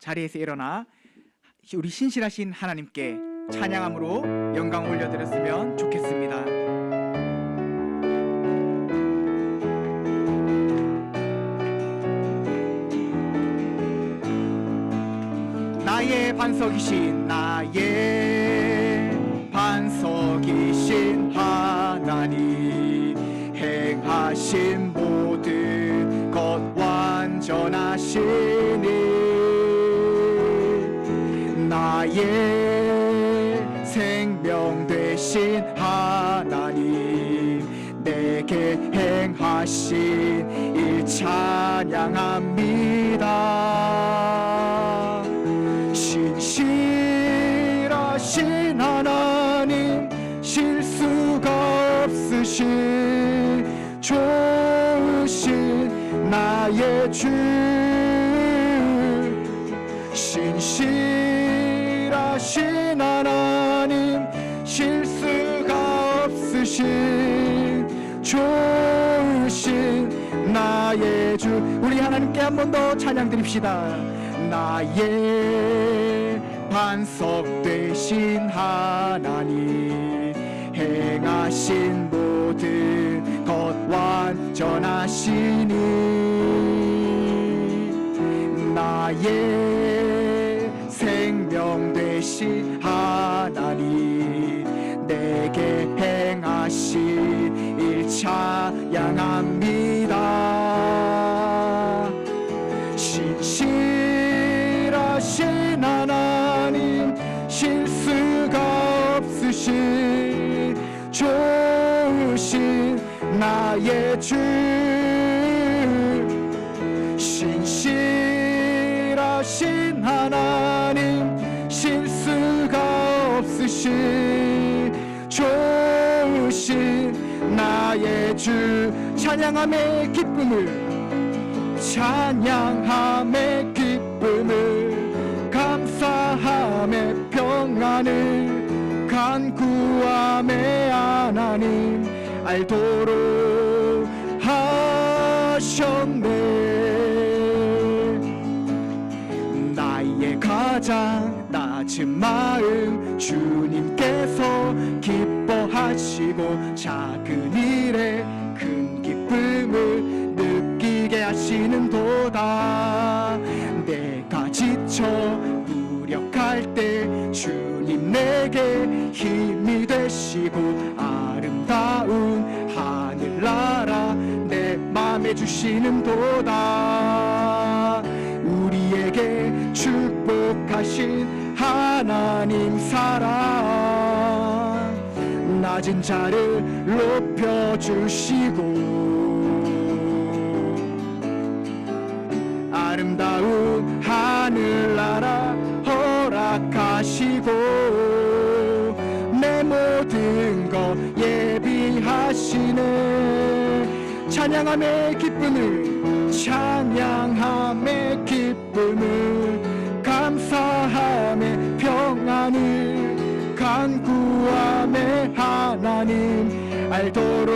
자리에서 일어나 우리 신실하신 하나님께 찬양함으로 영광 올려드렸으면 좋겠습니다. 나의 반석이신 하나님, 행하신 모든 것 완전하시니, 나의 생명 되신 하나님, 내게 행하신 일 찬양합니다. 신실하신 하나님, 실수가 없으신 좋으신 나의 주, 신실하신 하나님, 실수가 없으신 좋으신 나의 주. 우리 하나님께 한 번 더 찬양 드립시다. 나의 반석 되신 하나님, 행하신 모든 것 완전하시니, 나의 생명 되신 하나님, 내게 행하신 일 찬양합니다. 신실하신 하나님, 실수가 없으신 좋으신 나의 주, 신실하신 하나님, 실수가 없으신 좋으신 나의 주. 찬양함의 기쁨을, 찬양함의 기쁨을, 감사함의 평안을, 간구함의 하나님 알도록 하셨네. 나의 가장 낮은 마음 주님께서 기뻐하시고, 작은 일에 큰 기쁨을 느끼게 하시는 도다. 내가 지쳐 무력할 때 주님 내게 힘이 되시고, 아름다운 하늘나라 내 맘에 주시는 도다. 우리에게 축복하신 하나님 사랑, 낮은 자를 높여주시고, 아름다운 하늘나라 허락하시고, 내 모든 것 예비하시네. 찬양함의 기쁨을, 찬양함의 기쁨을, 감사함의 평안을, 간구함의 하나님 알도록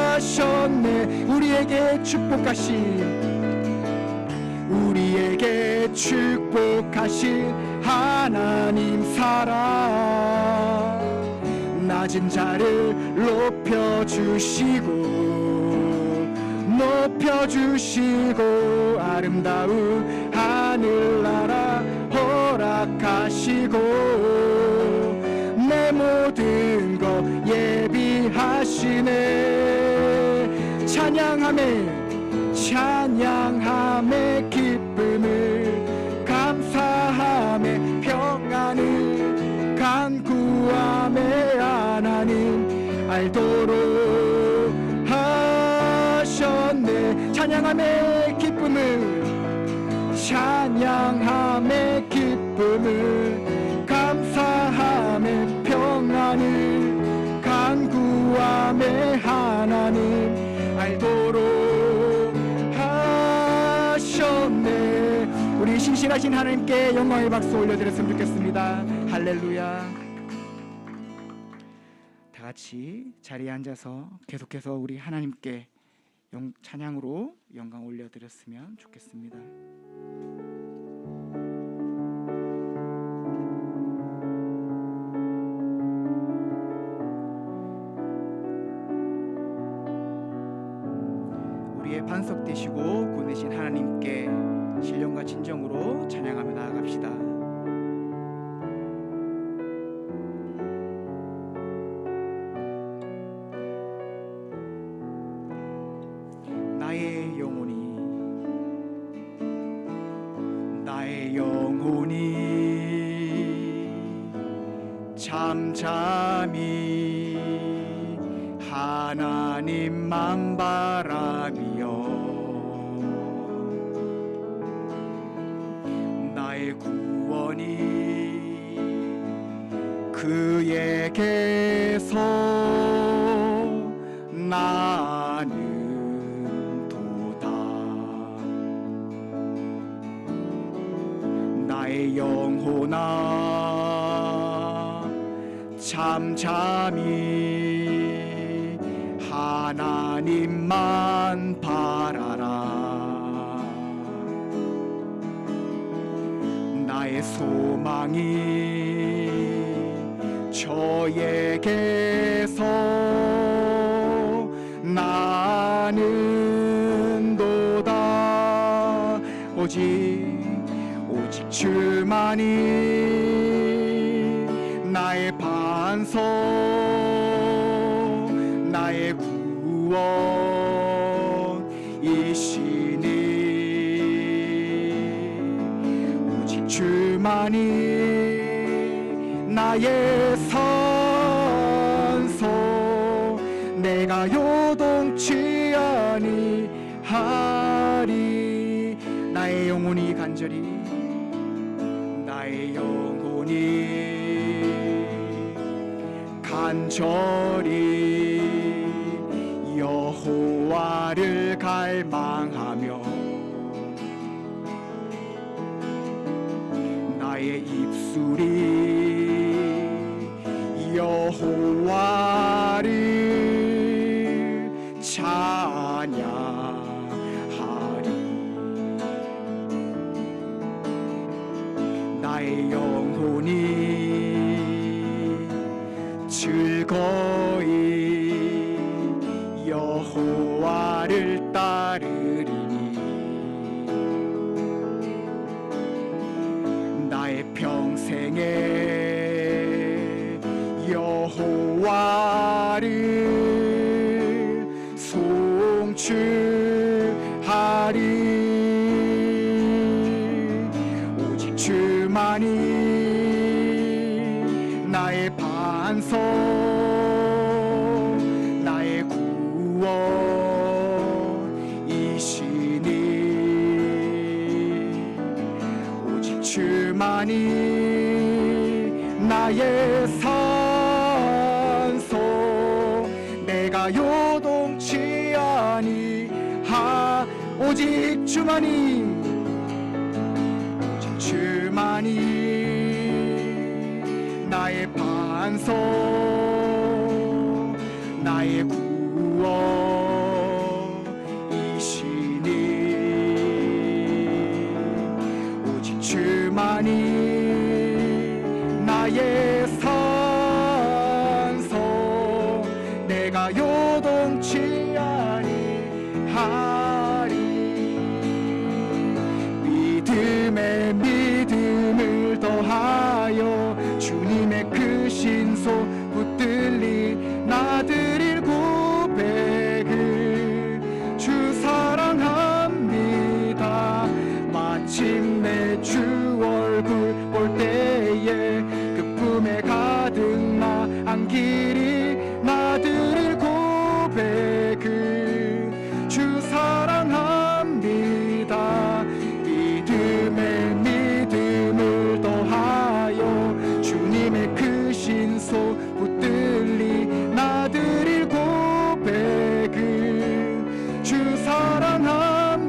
하셨네. 우리에게 축복하신 하나님 사랑, 낮은 자를 높여주시고, 아름다운 하늘나라 허락하시고, 내 모든 것 예비하시네. 찬양함의 기쁨을, 감사함의 평안을, 간구함의 하나님 알도록 하셨네. 찬양함의 기쁨을, 찬양함의 기쁨을, 감사함의 평안을, 간구함의 하나님 알도록 하셨네. 우리 신실하신 하나님께 영광의 박수 올려드렸으면 좋겠습니다. 할렐루야. 다 같이 자리에 앉아서 계속해서 우리 하나님께 찬양으로 영광 올려드렸으면 좋겠습니다. 우리의 반석 되시고 구 되신 하나님께 신령과 진정으로 찬양하며 나아갑시다. 나의 영혼이 잠잠히 하나님만 바라며 나의 구원이 그에게서 나는 도다. 나의 영혼아 잠잠히 하나님만 바라라. 나의 소망이 저에게서 나는 도다. 오직 주만이 나의 반석 나의 구원이시니 오직 주만이 나의 산소 내가 요동치 아니하리. 나의 영혼이 간절히 나의 영혼이 간절히 여호와를 갈망하며 나의 입술이 여호와를 찬양하리. 나의 영혼이 즐거이 여호와를 따르리니 나의 평생에 여호와를 송축하리. 오직 주만이 나의 반석 나의 구원이시니 오직 주만이 나의 산소 내가 요동치 아니하. 오직 주만이 오직 주만이 나의 반석 나의 구원이시니 오직 주만이 나의 산소 내가 요동치 아니하리. 믿음에 믿음을 더하여 주님의 크신 손 붙들리 나드릴 고백을 주 사랑합니다. 마침내 주 얼굴 볼 때에 그 품에 가득 나은 길이 나드릴 고백을 주 사랑합니다. 믿음에 믿음을 더하여 주님의 크신 손 붙들리 나드릴 고백을 주 사랑합니다.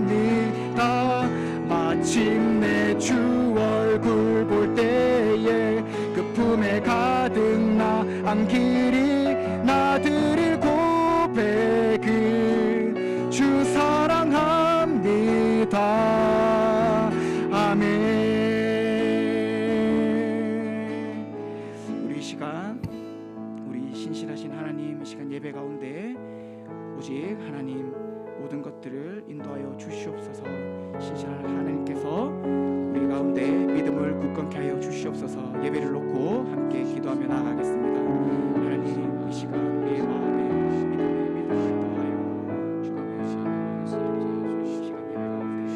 마침내 주 얼굴 볼 때에 그 품에 가득 나은 길이 나드릴 고백을 주 시간 우리 신실하신 하나님, 이 시간 예배 가운데 오직 하나님 모든 것들을 인도하여 주시옵소서. 신실한 하나님께서 우리 가운데 믿음을 굳건케 하여 주시옵소서. 예배를 놓고 함께 기도하며 나아가겠습니다. 하나님, 이 시간 우리의 마음에 믿음을 더하여 주님의 시간 예배 가운데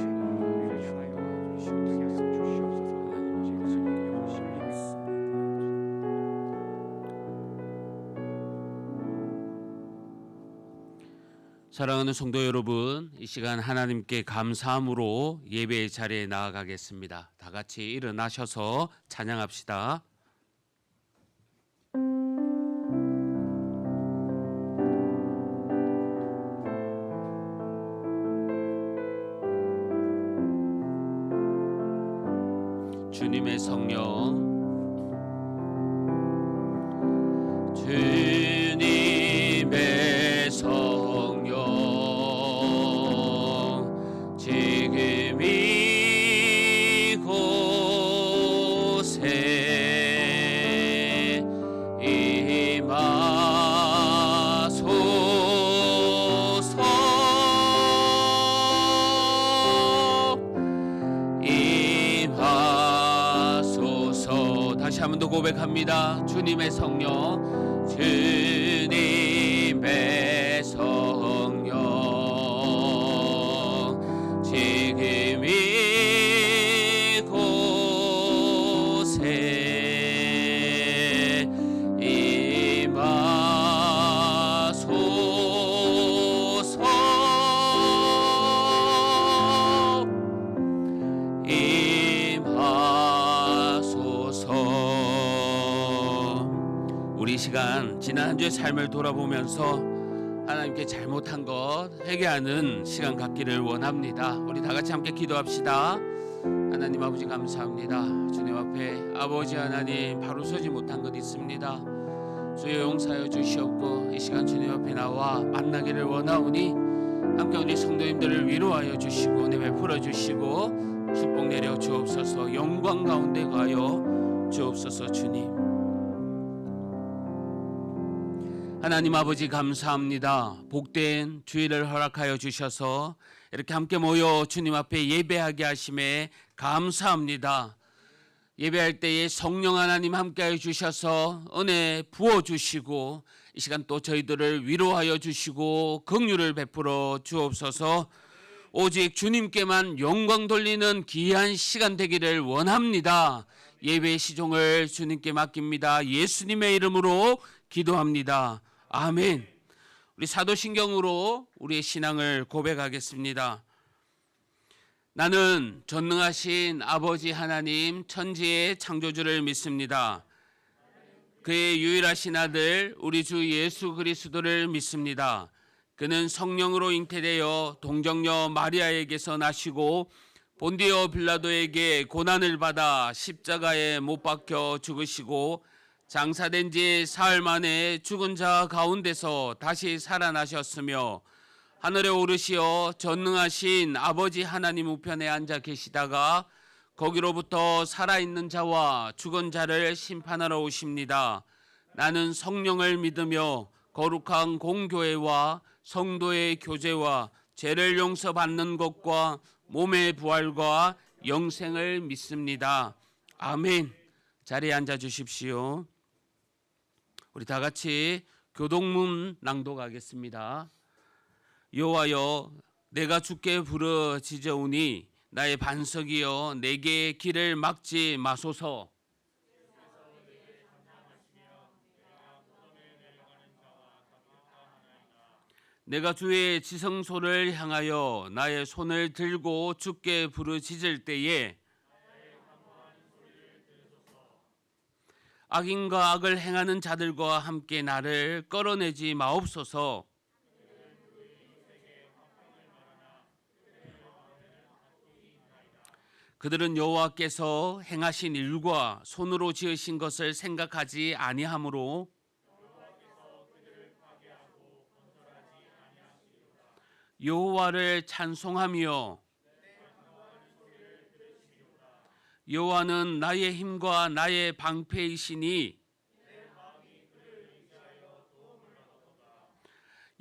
우리를 향하여 주시옵소서. 사랑하는 성도 여러분, 이 시간 하나님께 감사함으로 예배의 자리에 나아가겠습니다. 다 같이 일어나셔서 찬양합시다. 주님의 성령, 주님의 성령, 지금 이곳에 임하소서. 다시 한 번 더 고백합니다. 주님의 성령, 주님의 성령, 지금 이곳에 임하소서. 우리 시간 지난 한 주의 삶을 돌아보면서 하나님께 잘못한 것 회개하는 시간 갖기를 원합니다. 우리 다 같이 함께 기도합시다. 하나님 아버지 감사합니다. 주님 앞에 아버지 하나님 바로 서지 못한 것 있습니다. 주여 용서하여 주시옵고 이 시간 주님 앞에 나와 만나기를 원하오니 함께 우리 성도님들을 위로하여 주시고 은혜 베풀어 주시고 축복 내려 주옵소서. 영광 가운데 가여 주옵소서. 주님 하나님 아버지 감사합니다. 복된 주일을 허락하여 주셔서 이렇게 함께 모여 주님 앞에 예배하게 하심에 감사합니다. 예배할 때에 성령 하나님 함께하여 주셔서 은혜 부어주시고 이 시간 또 저희들을 위로하여 주시고 긍휼을 베풀어 주옵소서. 오직 주님께만 영광 돌리는 귀한 시간 되기를 원합니다. 예배의 시종을 주님께 맡깁니다. 예수님의 이름으로 기도합니다. 아멘. 우리 사도신경으로 우리의 신앙을 고백하겠습니다. 나는 전능하신 아버지 하나님 천지의 창조주를 믿습니다. 그의 유일하신 아들 우리 주 예수 그리스도를 믿습니다. 그는 성령으로 잉태되어 동정녀 마리아에게서 나시고 본디오 빌라도에게 고난을 받아 십자가에 못 박혀 죽으시고 장사된 지 사흘 만에 죽은 자 가운데서 다시 살아나셨으며 하늘에 오르시어 전능하신 아버지 하나님 우편에 앉아 계시다가 거기로부터 살아있는 자와 죽은 자를 심판하러 오십니다. 나는 성령을 믿으며 거룩한 공교회와 성도의 교제와 죄를 용서받는 것과 몸의 부활과 영생을 믿습니다. 아멘. 자리에 앉아 주십시오. 우리 다 같이 교동문 낭독하겠습니다. 여호와여, 내가 주께 부르짖으오니 나의 반석이여 내게 길을 막지 마소서. 내가 주의 지성소를 향하여 나의 손을 들고 주께 부르짖을 때에 악인과 악을 행하는 자들과 함께 나를 끌어내지 마옵소서. 그들은 여호와께서 행하신 일과 손으로 지으신 것을 생각하지 아니하므로 여호와를 찬송하며 여호와는 나의 힘과 나의 방패이시니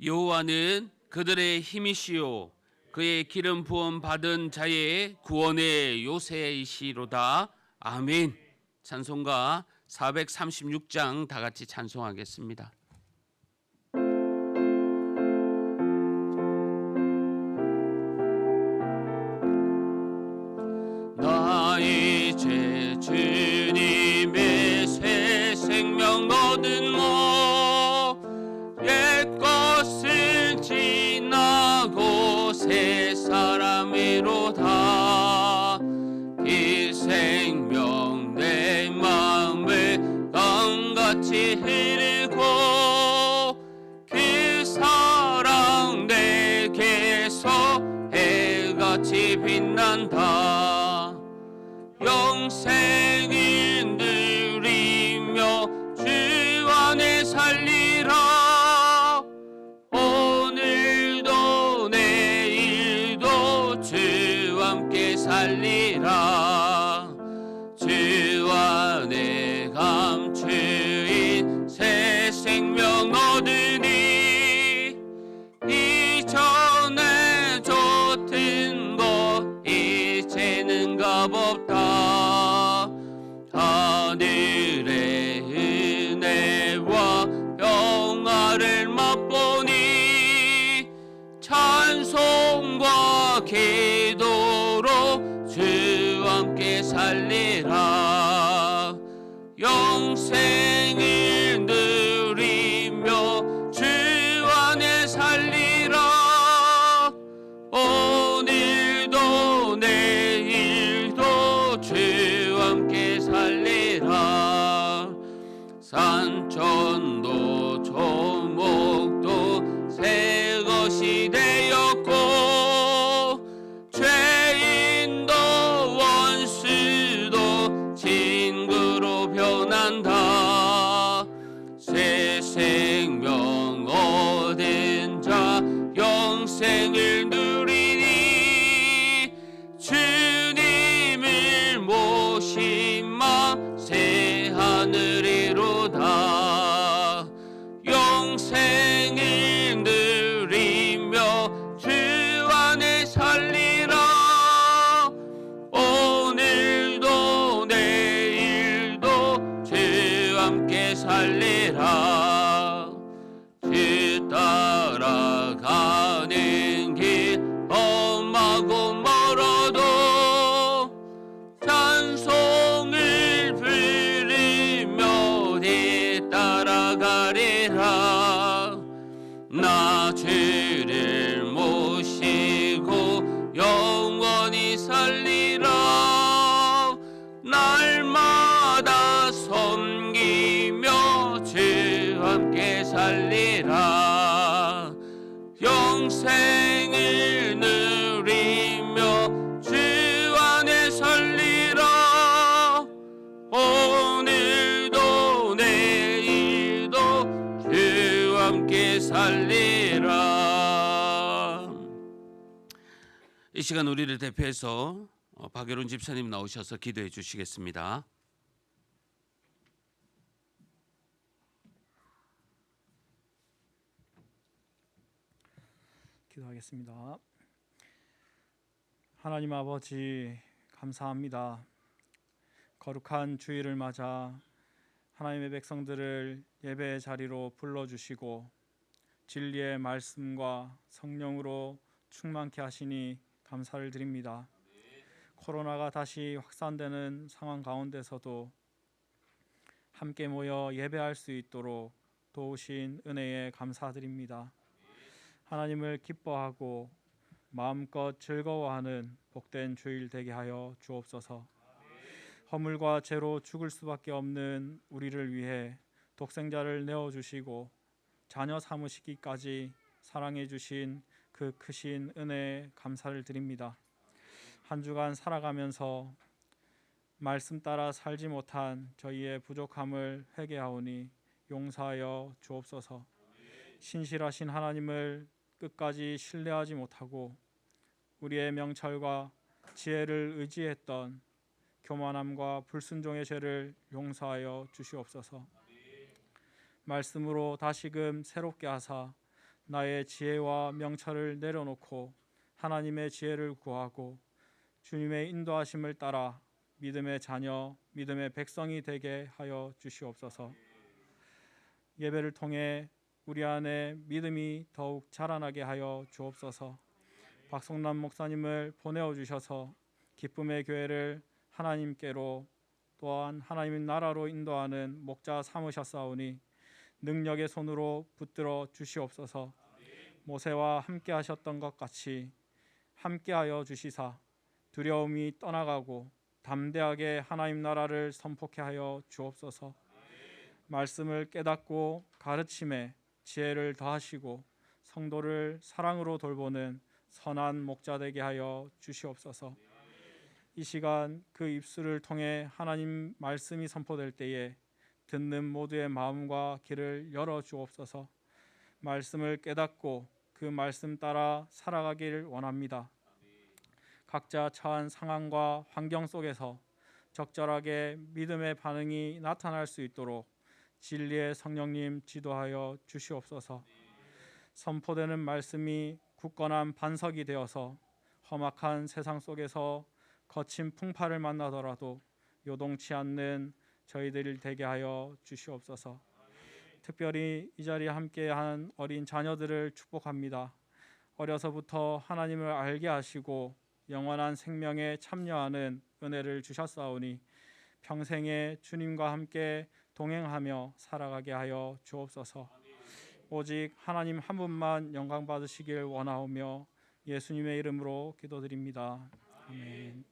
여호와는 그들의 힘이시요 그의 기름 부음 받은 자의 구원의 요새이시로다. 아멘. 찬송가 436장 다 같이 찬송하겠습니다. 나 이제 주님의 새 생명 얻은 옛 것은 지나고 새 사람이로다. 이 생명 내 마음에 강같이 흐르고 그 사랑 내게서 해같이 빛난다. 영생을 누리며 주 안에 살리라. 오늘도 내일도 주 함께 살리라. 주 안에 감추인 새 생명 얻으니 이전에 좋던 것 이제는 값없다. 하늘의 은혜와 평화를 맛보니 찬송과 기도로 주 함께 살리라. 영생을 누리며 주 안에 살리라. 오늘도 내일도 주 함께 살리라. 산천도 조목도 새 것이 되었고 죄인도 원수도 친구로 변한다. 새 생명 얻은 자 영생을 누리니 주님을 모시마 새 하늘이로다. 영생을 누리며 주 안에 살리라. 오늘도 내일도 주 함께 살리라. 주 따라가는 길 험하고 멀어도 찬송을 부르며 뒤따라가리라. 나 주를 모시고 영원히 살리라. 날마다 섬기며 주 함께 살리라. 영생을 누리며 주 안에 살리라. 오늘도 내일도 주 함께 살리라. 이 시간 우리를 대표해서 박여론 집사님 나오셔서 기도해 주시겠습니다. 기도하겠습니다. 하나님 아버지 감사합니다. 거룩한 주일을 맞아 하나님의 백성들을 예배의 자리로 불러주시고 진리의 말씀과 성령으로 충만케 하시니 감사를 드립니다. 코로나가 다시 확산되는 상황 가운데서도 함께 모여 예배할 수 있도록 도우신 은혜에 감사드립니다. 하나님을 기뻐하고 마음껏 즐거워하는 복된 주일 되게 하여 주옵소서. 허물과 죄로 죽을 수밖에 없는 우리를 위해 독생자를 내어주시고 자녀 삼으시기까지 사랑해 주신 그 크신 은혜에 감사를 드립니다. 한 주간 살아가면서 말씀 따라 살지 못한 저희의 부족함을 회개하오니 용서하여 주옵소서. 신실하신 하나님을 끝까지 신뢰하지 못하고 우리의 명철과 지혜를 의지했던 교만함과 불순종의 죄를 용서하여 주시옵소서. 말씀으로 다시금 새롭게 하사 나의 지혜와 명철을 내려놓고 하나님의 지혜를 구하고 주님의 인도하심을 따라 믿음의 자녀, 믿음의 백성이 되게 하여 주시옵소서. 예배를 통해 우리 안에 믿음이 더욱 자라나게 하여 주옵소서. 박성남 목사님을 보내어 주셔서 기쁨의 교회를 하나님께로 또한 하나님의 나라로 인도하는 목자 삼으셨사오니 능력의 손으로 붙들어 주시옵소서. 모세와 함께 하셨던 것 같이 함께하여 주시사 두려움이 떠나가고 담대하게 하나님 나라를 선포케 하여 주옵소서. 말씀을 깨닫고 가르침에 지혜를 더하시고 성도를 사랑으로 돌보는 선한 목자 되게 하여 주시옵소서. 이 시간 그 입술을 통해 하나님 말씀이 선포될 때에 듣는 모두의 마음과 귀를 열어 주옵소서. 말씀을 깨닫고 그 말씀 따라 살아가기를 원합니다. 각자 처한 상황과 환경 속에서 적절하게 믿음의 반응이 나타날 수 있도록 진리의 성령님 지도하여 주시옵소서. 선포되는 말씀이 굳건한 반석이 되어서 험악한 세상 속에서 거친 풍파를 만나더라도 요동치 않는 저희들이 되게 하여 주시옵소서. 특별히 이 자리에 함께한 어린 자녀들을 축복합니다. 어려서부터 하나님을 알게 하시고 영원한 생명에 참여하는 은혜를 주셨사오니 평생에 주님과 함께 동행하며 살아가게 하여 주옵소서. 오직 하나님 한 분만 영광 받으시길 원하오며 예수님의 이름으로 기도드립니다. 아멘.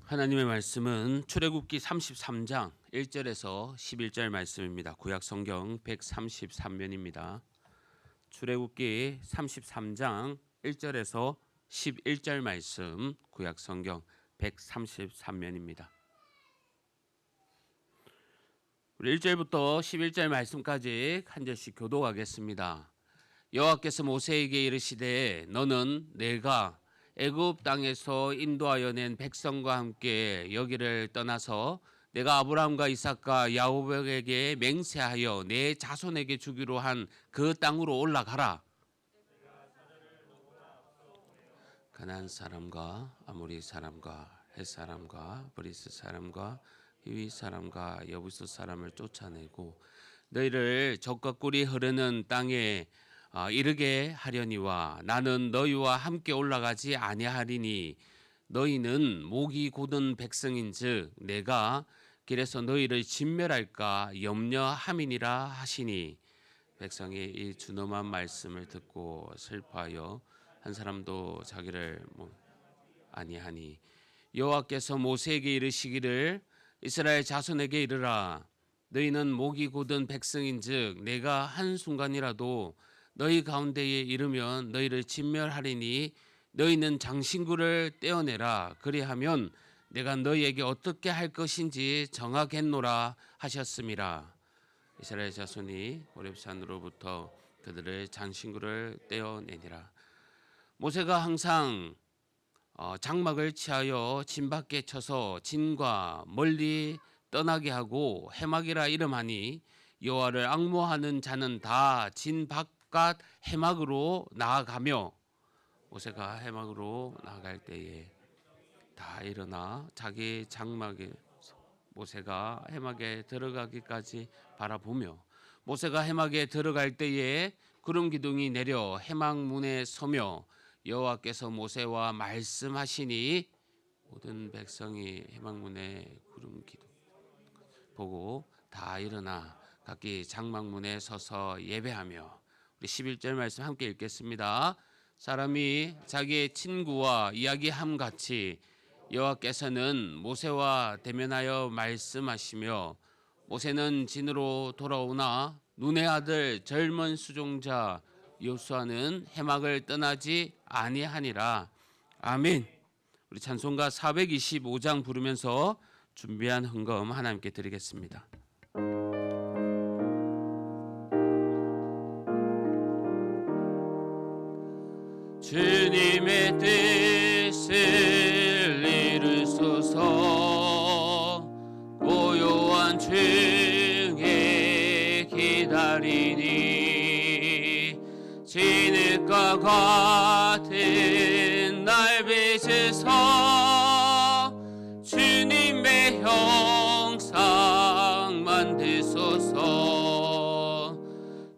하나님의 말씀은 출애굽기 33장 1절에서 11절 말씀입니다. 구약 성경 133면입니다. 출애굽기 33장 1절에서 11절 말씀, 구약 성경 133면입니다. 우리 1절부터 11절 말씀까지 한 절씩 교독하겠습니다. 여호와께서 모세에게 이르시되 너는 내가 애굽 땅에서 인도하여 낸 백성과 함께 여기를 떠나서 내가 아브라함과 이삭과 야곱에게 맹세하여 내 자손에게 주기로 한 그 땅으로 올라가라. 가나안 사람과 아모리 사람과 헷 사람과 브리스 사람과 히위 사람과 여부스 사람을 쫓아내고 너희를 적과 꿀이 흐르는 땅에 이르게 하려니와 나는 너희와 함께 올라가지 아니하리니 너희는 목이 곧은 백성인즉 내가 길에서 너희를 진멸할까 염려함이니라 하시니 백성이 이 준엄한 말씀을 듣고 슬퍼하여 한 사람도 자기를 아니하니 여호와께서 모세에게 이르시기를 이스라엘 자손에게 이르라 너희는 목이 곧은 백성인즉 내가 한순간이라도 너희 가운데에 이르면 너희를 진멸하리니 너희는 장신구를 떼어내라 그리하면 내가 너희에게 어떻게 할 것인지 정하겠노라 하셨음이라. 이스라엘 자손이 호렙산으로부터 그들의 장신구를 떼어내니라. 모세가 항상 장막을 치하여 진 밖에 쳐서 진과 멀리 떠나게 하고 해막이라 이름하니 여호와를 앙모하는 자는 다 진 바깥 해막으로 나아가며 모세가 해막으로 나아갈 때에 다 일어나 자기 장막에 모세가 해막에 들어가기까지 바라보며 모세가 해막에 들어갈 때에 구름 기둥이 내려 해막 문에 서며 여호와께서 모세와 말씀하시니 모든 백성이 해막 문에 구름 기둥 보고 다 일어나 각기 장막 문에 서서 예배하며 우리 11절 말씀 함께 읽겠습니다. 사람이 자기의 친구와 이야기함 같이 여호와께서는 모세와 대면하여 말씀하시며 모세는 진으로 돌아오나 눈의 아들 젊은 수종자 여호수아는 해막을 떠나지 아니하니라. 아멘. 우리 찬송가 425장 부르면서 준비한 헌금 하나님께 드리겠습니다. 주님의 뜻을 이루소서. 고요한 중에 기다리니 진흙과 같은 날 빚으서 주님의 형상 만드소서.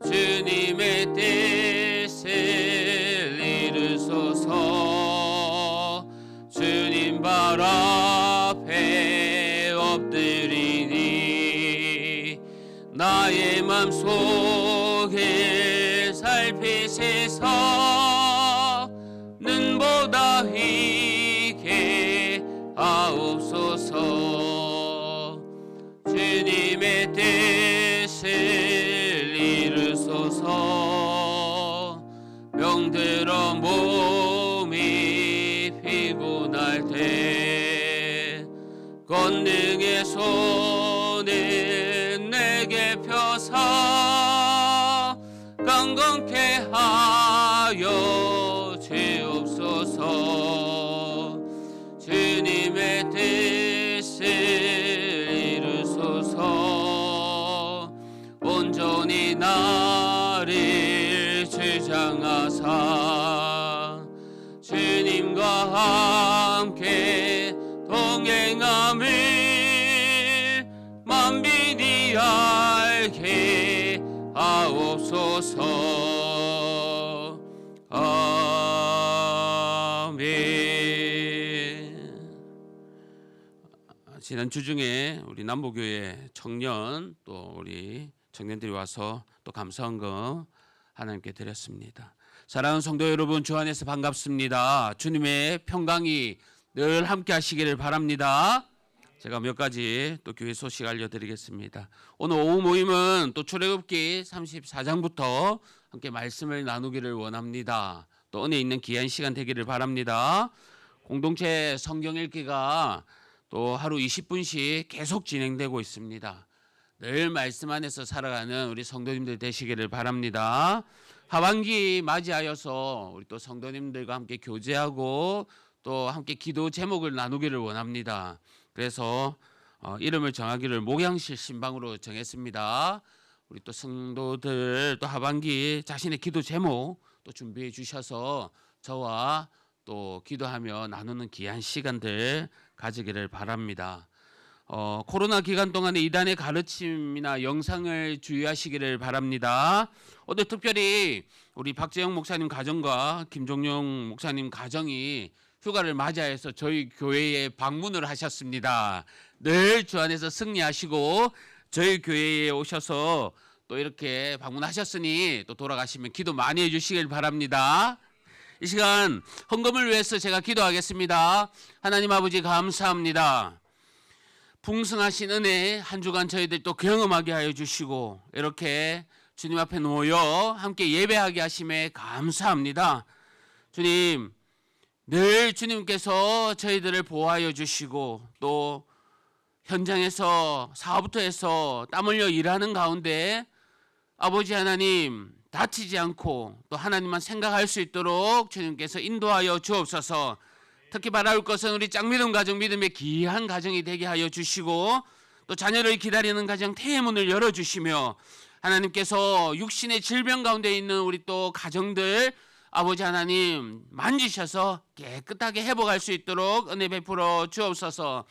주님의 뜻을 이루소서. 주님 발 앞에 엎드리니 나의 맘속을 살피시서 눈보다 희게 하옵소서. 주님의 뜻을 이루소서. 병들어 몸이 피곤할 때 권능의 손을 내게 펴서 강건케 하여 주옵소서. 주님의 뜻을 이루소서. 온전히 나를 주장하사 주님과 함께 동행함을 만민이 알게 하옵소서. 아멘. 지난 주 중에 우리 남부교회 청년 또 우리 청년들이 와서 또 감사헌금 하나님께 드렸습니다. 사랑하는 성도 여러분, 주 안에서 반갑습니다. 주님의 평강이 늘 함께 하시기를 바랍니다. 제가 몇 가지 또 교회 소식 알려드리겠습니다. 오늘 오후 모임은 또 출애굽기 34장부터 함께 말씀을 나누기를 원합니다. 또 은혜 있는 귀한 시간 되기를 바랍니다. 공동체 성경 읽기가 또 하루 20분씩 계속 진행되고 있습니다. 늘 말씀 안에서 살아가는 우리 성도님들 되시기를 바랍니다. 하반기 맞이하여서 우리 또 성도님들과 함께 교제하고 또 함께 기도 제목을 나누기를 원합니다. 그래서 이름을 정하기를 목양실 신방으로 정했습니다. 우리 또 성도들 또 하반기 자신의 기도 제목 또 준비해 주셔서 저와 또 기도하며 나누는 귀한 시간들 가지기를 바랍니다. 코로나 기간 동안에 이단의 가르침이나 영상을 주의하시기를 바랍니다. 오늘 특별히 우리 박재영 목사님 가정과 김종용 목사님 가정이 휴가를 맞이해서 저희 교회에 방문을 하셨습니다. 늘 주 안에서 승리하시고 저희 교회에 오셔서 또 이렇게 방문하셨으니 또 돌아가시면 기도 많이 해주시길 바랍니다. 이 시간 헌금을 위해서 제가 기도하겠습니다. 하나님 아버지 감사합니다. 풍성하신 은혜 한 주간 저희들 또 경험하게 하여 주시고 이렇게 주님 앞에 모여 함께 예배하게 하심에 감사합니다. 주님, 늘 주님께서 저희들을 보호하여 주시고 또 현장에서 사업부터 해서 땀 흘려 일하는 가운데 아버지 하나님 다치지 않고 또 하나님만 생각할 수 있도록 주님께서 인도하여 주옵소서. 특히 바라올 것은 우리 짝믿음 가정, 믿음의 귀한 가정이 되게 하여 주시고 또 자녀를 기다리는 가정 태문을 열어주시며 하나님께서 육신의 질병 가운데 있는 우리 또 가정들 아버지 하나님 만지셔서 깨끗하게 회복할 수 있도록 은혜 베풀어 주옵소서.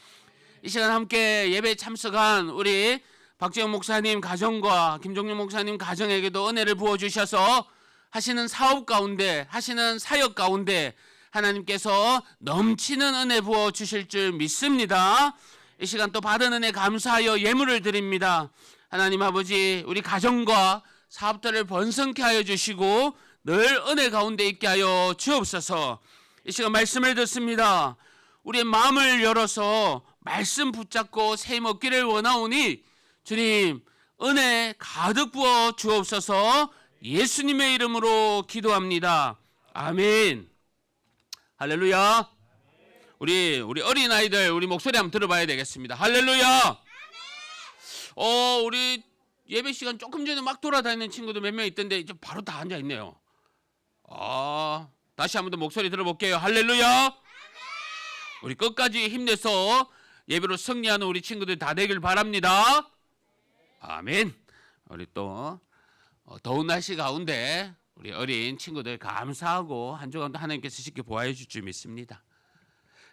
이 시간 함께 예배에 참석한 우리 박재영 목사님 가정과 김종윤 목사님 가정에게도 은혜를 부어주셔서 하시는 사업 가운데 하시는 사역 가운데 하나님께서 넘치는 은혜 부어주실 줄 믿습니다. 이 시간 또 받은 은혜 감사하여 예물을 드립니다. 하나님 아버지 우리 가정과 사업들을 번성케 하여 주시고 늘 은혜 가운데 있게 하여 주옵소서. 이 시간 말씀을 듣습니다. 우리의 마음을 열어서 말씀 붙잡고 셈 얻기를 원하오니 주님 은혜 가득 부어 주옵소서. 예수님의 이름으로 기도합니다. 아멘. 할렐루야. 우리 어린아이들 우리 목소리 한번 들어봐야 되겠습니다. 할렐루야. 우리 예배 시간 조금 전에 막 돌아다니는 친구들 몇 명 있던데 이제 바로 다 앉아 있네요. 다 다시 한 번 더 목소리 들어볼게요. 할렐루야. 우리 끝까지 힘내서 예배로 승리하는 우리 친구들 다 되길 바랍니다. 아멘. 우리 또 더운 날씨 가운데 우리 어린 친구들 감사하고 한 주간도 하나님께서 쉽게 보호해 줄 줄 믿습니다.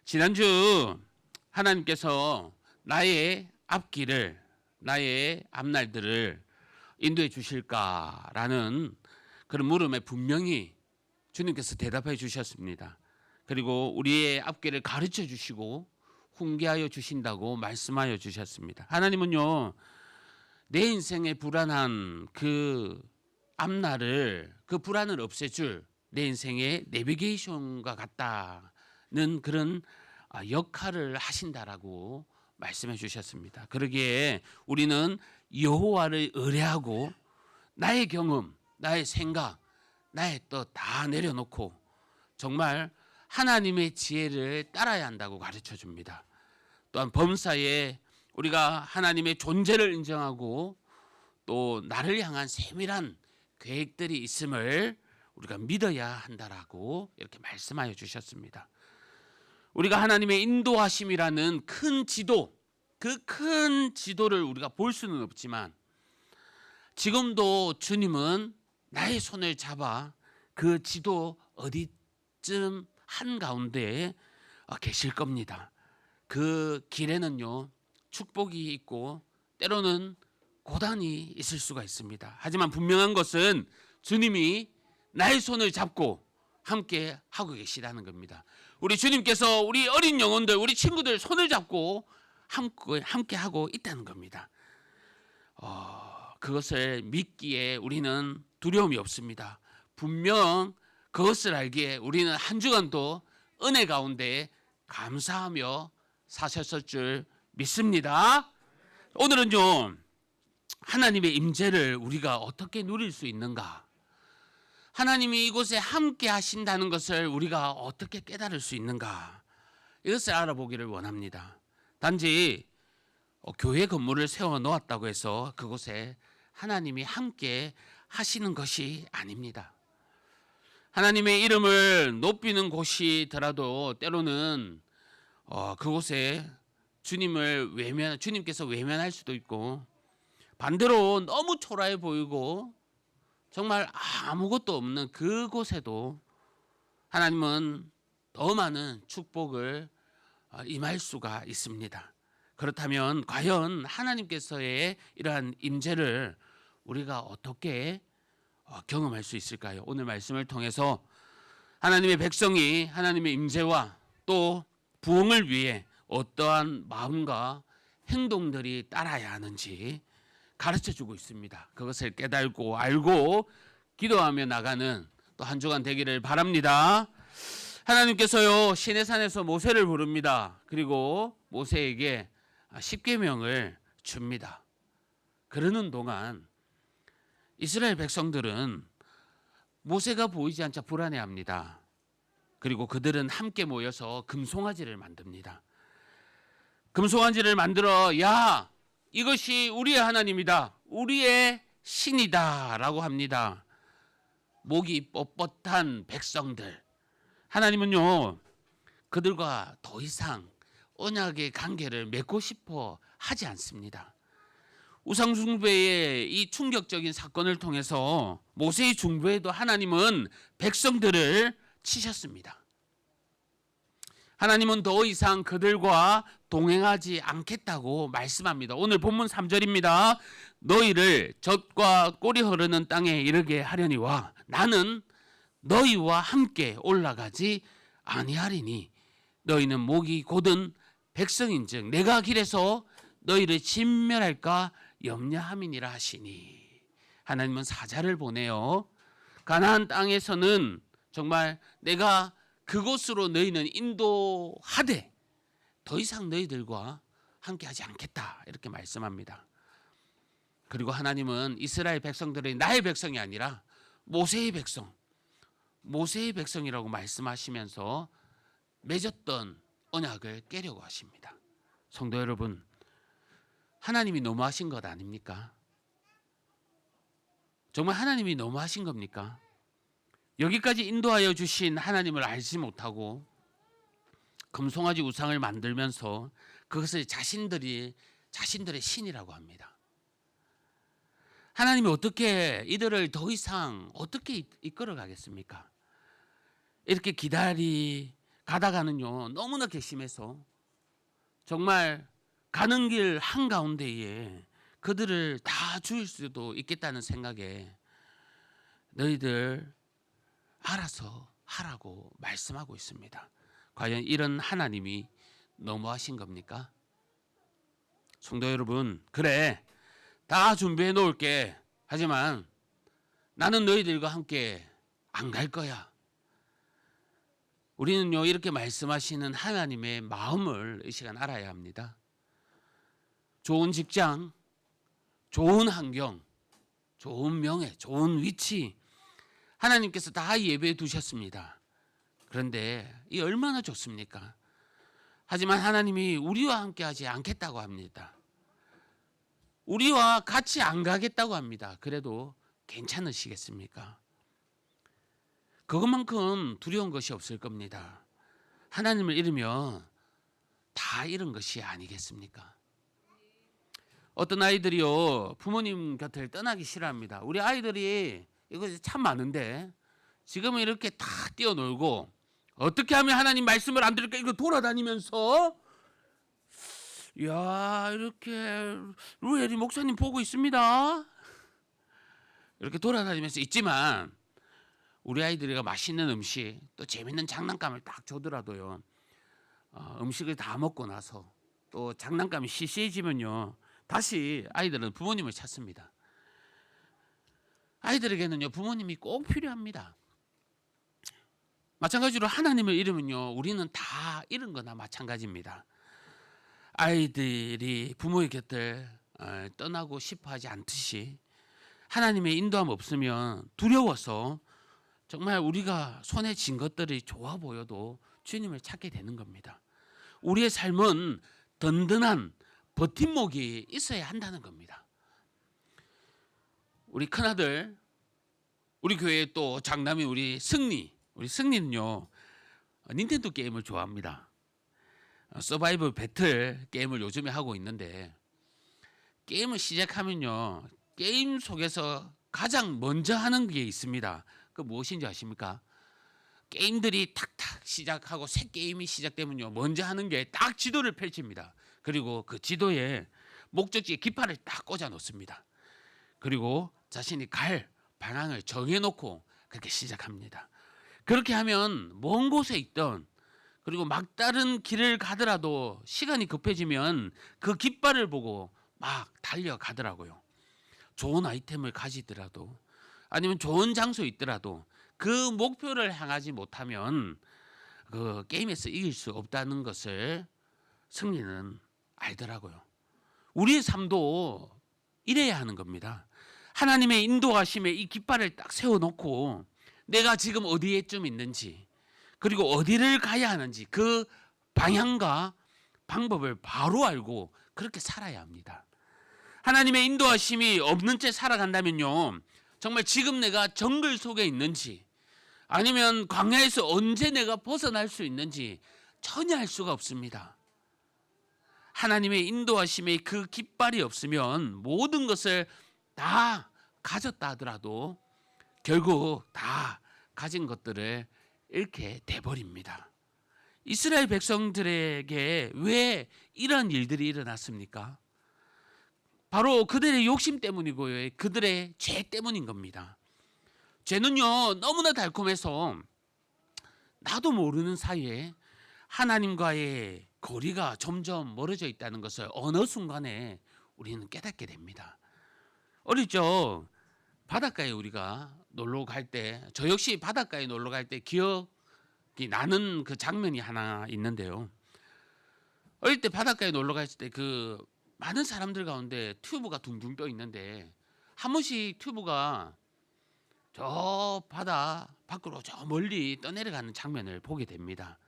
지난주 하나님께서 나의 앞길을, 나의 앞날들을 인도해 주실까라는 그런 물음에 분명히 주님께서 대답해 주셨습니다. 그리고 우리의 앞길을 가르쳐 주시고 훈계하여 주신다고 말씀하여 주셨습니다. 하나님은요, 내 인생의 불안한 그 앞날을, 그 불안을 없애줄 내 인생의 내비게이션과 같다는 그런 역할을 하신다라고 말씀해 주셨습니다. 그러기에 우리는 여호와를 의뢰하고 나의 경험, 나의 생각, 나의 뜻 다 내려놓고 정말 하나님의 지혜를 따라야 한다고 가르쳐 줍니다. 또한 범사에 우리가 하나님의 존재를 인정하고 또 나를 향한 세밀한 계획들이 있음을 우리가 믿어야 한다라고 이렇게 말씀하여 주셨습니다. 우리가 하나님의 인도하심이라는 큰 지도, 그 큰 지도를 우리가 볼 수는 없지만 지금도 주님은 나의 손을 잡아 그 지도 어디쯤 한가운데 계실 겁니다. 그 길에는요, 축복이 있고 때로는 고단이 있을 수가 있습니다. 하지만 분명한 것은 주님이 나의 손을 잡고 함께 하고 계시다는 겁니다. 우리 주님께서 우리 어린 영혼들, 우리 친구들 손을 잡고 함께 하고 있다는 겁니다. 그것을 믿기에 우리는 두려움이 없습니다. 분명 그것을 알기에 우리는 한 주간도 은혜 가운데 감사하며 사셨을 줄 믿습니다. 오늘은요, 하나님의 임재를 우리가 어떻게 누릴 수 있는가? 하나님이 이곳에 함께 하신다는 것을 우리가 어떻게 깨달을 수 있는가? 이것을 알아보기를 원합니다. 단지 교회 건물을 세워 놓았다고 해서 그곳에 하나님이 함께 하시는 것이 아닙니다. 하나님의 이름을 높이는 곳이더라도 때로는 그곳에 주님께서 외면할 수도 있고, 반대로 너무 초라해 보이고 정말 아무것도 없는 그곳에도 하나님은 더 많은 축복을 임할 수가 있습니다. 그렇다면 과연 하나님께서의 이러한 임재를 우리가 어떻게 경험할 수 있을까요? 오늘 말씀을 통해서 하나님의 백성이 하나님의 임재와 또 부흥을 위해 어떠한 마음과 행동들이 따라야 하는지 가르쳐주고 있습니다. 그것을 깨달고 알고 기도하며 나가는 또 한 주간 되기를 바랍니다. 하나님께서요, 시내산에서 모세를 부릅니다. 그리고 모세에게 10계명을 줍니다. 그러는 동안 이스라엘 백성들은 모세가 보이지 않자 불안해합니다. 그리고 그들은 함께 모여서 금송아지를 만듭니다. 금송아지를 만들어 이것이 우리의 하나님이다, 우리의 신이다 라고 합니다. 목이 뻣뻣한 백성들, 하나님은요, 그들과 더 이상 언약의 관계를 맺고 싶어 하지 않습니다. 우상 숭배의 이 충격적인 사건을 통해서 모세의 중보에도 하나님은 백성들을 치셨습니다. 하나님은 더 이상 그들과 동행하지 않겠다고 말씀합니다. 오늘 본문 3절입니다. 너희를 젖과 꿀이 흐르는 땅에 이르게 하려니와 나는 너희와 함께 올라가지 아니하리니 너희는 목이 곧은 백성인즉 내가 길에서 너희를 진멸할까 염려함이니라 하시니. 하나님은 사자를 보내요. 가나안 땅에서는 정말 내가 그곳으로 너희는 인도하되 더 이상 너희들과 함께하지 않겠다 이렇게 말씀합니다. 그리고 하나님은 이스라엘 백성들이 나의 백성이 아니라 모세의 백성이라고 말씀하시면서 맺었던 언약을 깨려고 하십니다. 성도 여러분, 하나님이 너무하신 것 아닙니까? 정말 하나님이 너무하신 겁니까? 여기까지 인도하여 주신 하나님을 알지 못하고 금송아지 우상을 만들면서 그것을 자신들의 신이라고 합니다. 하나님이 어떻게 이들을 더 이상 어떻게 이끌어 가겠습니까? 이렇게 가다가는요 너무나 괘씸해서 정말 가는 길 한가운데에 그들을 다 죽일 수도 있겠다는 생각에 너희들 알아서 하라고 말씀하고 있습니다. 과연 이런 하나님이 너무하신 겁니까? 성도 여러분, 그래 다 준비해 놓을게. 하지만 나는 너희들과 함께 안 갈 거야. 우리는요 이렇게 말씀하시는 하나님의 마음을 이 시간 알아야 합니다. 좋은 직장, 좋은 환경, 좋은 명예, 좋은 위치 하나님께서 다 예배해 두셨습니다. 그런데 이 얼마나 좋습니까? 하지만 하나님이 우리와 함께 하지 않겠다고 합니다. 우리와 같이 안 가겠다고 합니다. 그래도 괜찮으시겠습니까? 그것만큼 두려운 것이 없을 겁니다. 하나님을 잃으면 다 잃은 것이 아니겠습니까? 어떤 아이들이요 부모님 곁을 떠나기 싫어합니다. 우리 아이들이 이거 참 많은데 지금은 이렇게 다 뛰어놀고 어떻게 하면 하나님 말씀을 안 들을까 이거 돌아다니면서 야 이렇게 루엘이 목사님 보고 있습니다. 이렇게 돌아다니면서 있지만 우리 아이들이 맛있는 음식 또 재밌는 장난감을 딱 줘더라도요 음식을 다 먹고 나서 또 장난감이 시시해지면요 다시 아이들은 부모님을 찾습니다. 아이들에게는요 부모님이 꼭 필요합니다. 마찬가지로 하나님을 잃으면요 우리는 다 잃은 거나 마찬가지입니다. 아이들이 부모의 곁을 떠나고 싶어 하지 않듯이 하나님의 인도함 없으면 두려워서 정말 우리가 손에 쥔 것들이 좋아 보여도 주님을 찾게 되는 겁니다. 우리의 삶은 든든한 버팀목이 있어야 한다는 겁니다. 우리 큰아들, 우리 교회에 또 장남이 우리 승리는요 닌텐도 게임을 좋아합니다. 서바이벌 배틀 게임을 요즘에 하고 있는데 게임을 시작하면요 게임 속에서 가장 먼저 하는 게 있습니다. 그 무엇인지 아십니까? 게임들이 탁탁 시작하고 새 게임이 시작되면요 먼저 하는 게 딱 지도를 펼칩니다. 그리고 그 지도에 목적지에 깃발을 딱 꽂아 놓습니다. 그리고 자신이 갈 방향을 정해놓고 그렇게 시작합니다. 그렇게 하면 먼 곳에 있던 그리고 막다른 길을 가더라도 시간이 급해지면 그 깃발을 보고 막 달려가더라고요. 좋은 아이템을 가지더라도 아니면 좋은 장소에 있더라도 그 목표를 향하지 못하면 그 게임에서 이길 수 없다는 것을 승리는 알더라고요. 우리의 삶도 이래야 하는 겁니다. 하나님의 인도하심에 이 깃발을 딱 세워놓고 내가 지금 어디에쯤 있는지 그리고 어디를 가야 하는지 그 방향과 방법을 바로 알고 그렇게 살아야 합니다. 하나님의 인도하심이 없는 채 살아간다면요 정말 지금 내가 정글 속에 있는지 아니면 광야에서 언제 내가 벗어날 수 있는지 전혀 알 수가 없습니다. 하나님의 인도하심에 그 깃발이 없으면 모든 것을 다 가졌다 하더라도 결국 다 가진 것들을 잃게 돼버립니다. 이스라엘 백성들에게 왜 이런 일들이 일어났습니까? 바로 그들의 욕심 때문이고요. 그들의 죄 때문인 겁니다. 죄는요 너무나 달콤해서 나도 모르는 사이에 하나님과의 거리가 점점 멀어져 있다는 것을 어느 순간에 우리는 깨닫게 됩니다. 어릴 적 바닷가에 우리가 놀러 갈 때 저 역시 바닷가에 놀러 갈 때 기억이 나는 그 장면이 하나 있는데요. 어릴 때 바닷가에 놀러 갔을 때 그 많은 사람들 가운데 튜브가 둥둥 떠 있는데 한 번씩 튜브가 저 바다 밖으로 저 멀리 떠내려가는 장면을 보게 됩니다.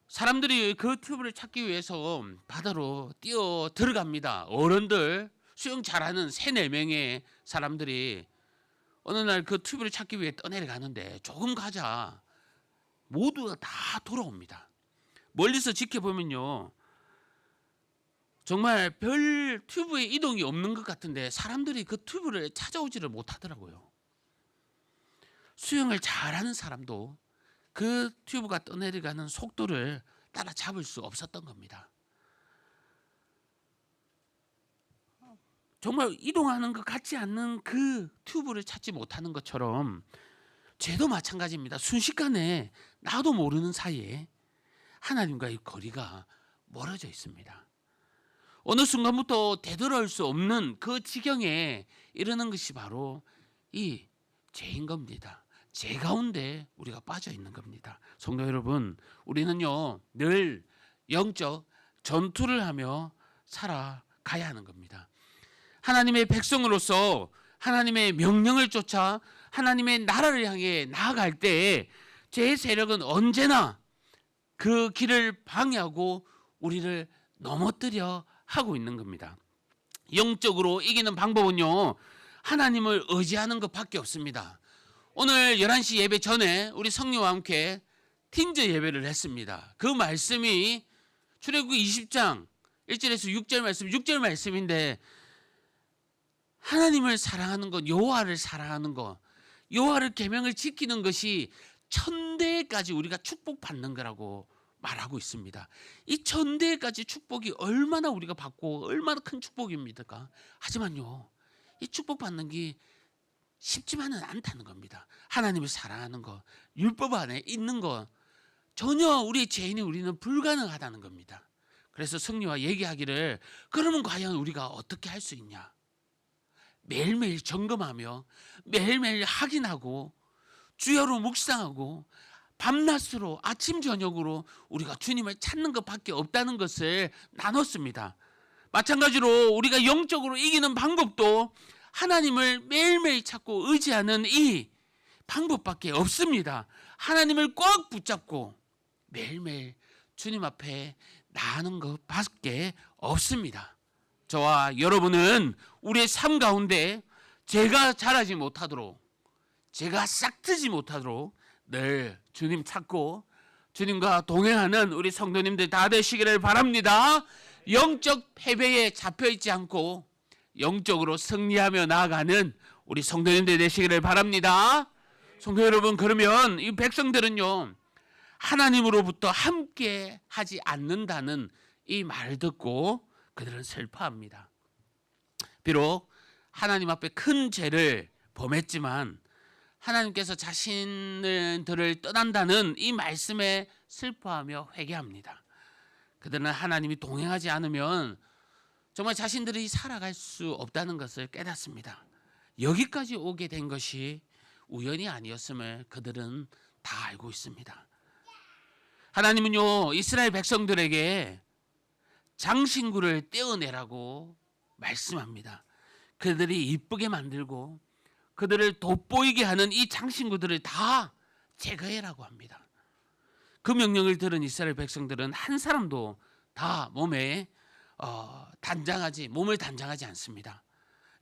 사람들이 그 튜브를 찾기 위해서 바다로 뛰어 들어갑니다. 어른들 수영 잘하는 3-4명의 사람들이 어느 날 그 튜브를 찾기 위해 떠내려가는데 조금 가자 모두가 다 돌아옵니다. 멀리서 지켜보면요, 정말 별 튜브의 이동이 없는 것 같은데 사람들이 그 튜브를 찾아오지를 못하더라고요. 수영을 잘하는 사람도 그 튜브가 떠내려가는 속도를 따라잡을 수 없었던 겁니다. 정말 이동하는 것 같지 않는 그 튜브를 찾지 못하는 것처럼 죄도 마찬가지입니다. 순식간에 나도 모르는 사이에 하나님과의 거리가 멀어져 있습니다. 어느 순간부터 되돌아올 수 없는 그 지경에 이르는 것이 바로 이 죄인 겁니다. 죄 가운데 우리가 빠져 있는 겁니다. 성도 여러분, 우리는요 늘 영적 전투를 하며 살아가야 하는 겁니다. 하나님의 백성으로서 하나님의 명령을 쫓아 하나님의 나라를 향해 나아갈 때 죄의 세력은 언제나 그 길을 방해하고 우리를 넘어뜨려 하고 있는 겁니다. 영적으로 이기는 방법은요, 하나님을 의지하는 것밖에 없습니다. 오늘 11시 예배 전에 우리 성령과 함께 팀즈 예배를 했습니다. 그 말씀이 출애굽기 20장 1절에서 6절 말씀인데, 하나님을 사랑하는 것, 여호와를 사랑하는 것, 여호와를 계명을 지키는 것이 천대까지 우리가 축복받는 거라고 말하고 있습니다. 이 천대까지 축복이 얼마나 우리가 받고 얼마나 큰 축복입니까? 하지만요, 이 축복받는 게 쉽지만은 않다는 겁니다. 하나님을 사랑하는 것, 율법 안에 있는 것, 전혀 우리의 죄인이 우리는 불가능하다는 겁니다. 그래서 승리와 얘기하기를, 그러면 과연 우리가 어떻게 할 수 있냐? 매일매일 점검하며 매일매일 확인하고 주야로 묵상하고 밤낮으로 아침 저녁으로 우리가 주님을 찾는 것밖에 없다는 것을 나눴습니다. 마찬가지로 우리가 영적으로 이기는 방법도 하나님을 매일매일 찾고 의지하는 이 방법밖에 없습니다. 하나님을 꼭 붙잡고 매일매일 주님 앞에 나아가는 것밖에 없습니다. 저와 여러분은 우리의 삶 가운데 죄가 자라지 못하도록, 죄가 싹트지 못하도록 늘 주님 찾고 주님과 동행하는 우리 성도님들 다 되시기를 바랍니다. 영적 패배에 잡혀있지 않고 영적으로 승리하며 나아가는 우리 성도님들 되시기를 바랍니다. 성도 여러분, 그러면 이 백성들은요, 하나님으로부터 함께 하지 않는다는 이 말을 듣고 그들은 슬퍼합니다. 비록 하나님 앞에 큰 죄를 범했지만 하나님께서 자신들을 떠난다는 이 말씀에 슬퍼하며 회개합니다. 그들은 하나님이 동행하지 않으면 정말 자신들이 살아갈 수 없다는 것을 깨닫습니다. 여기까지 오게 된 것이 우연이 아니었음을 그들은 다 알고 있습니다. 하나님은요, 이스라엘 백성들에게 장신구를 떼어내라고 말씀합니다. 그들이 이쁘게 만들고 그들을 돋보이게 하는 이 장신구들을 다 제거해라고 합니다. 그 명령을 들은 이스라엘 백성들은 한 사람도 다 몸을 단장하지 않습니다.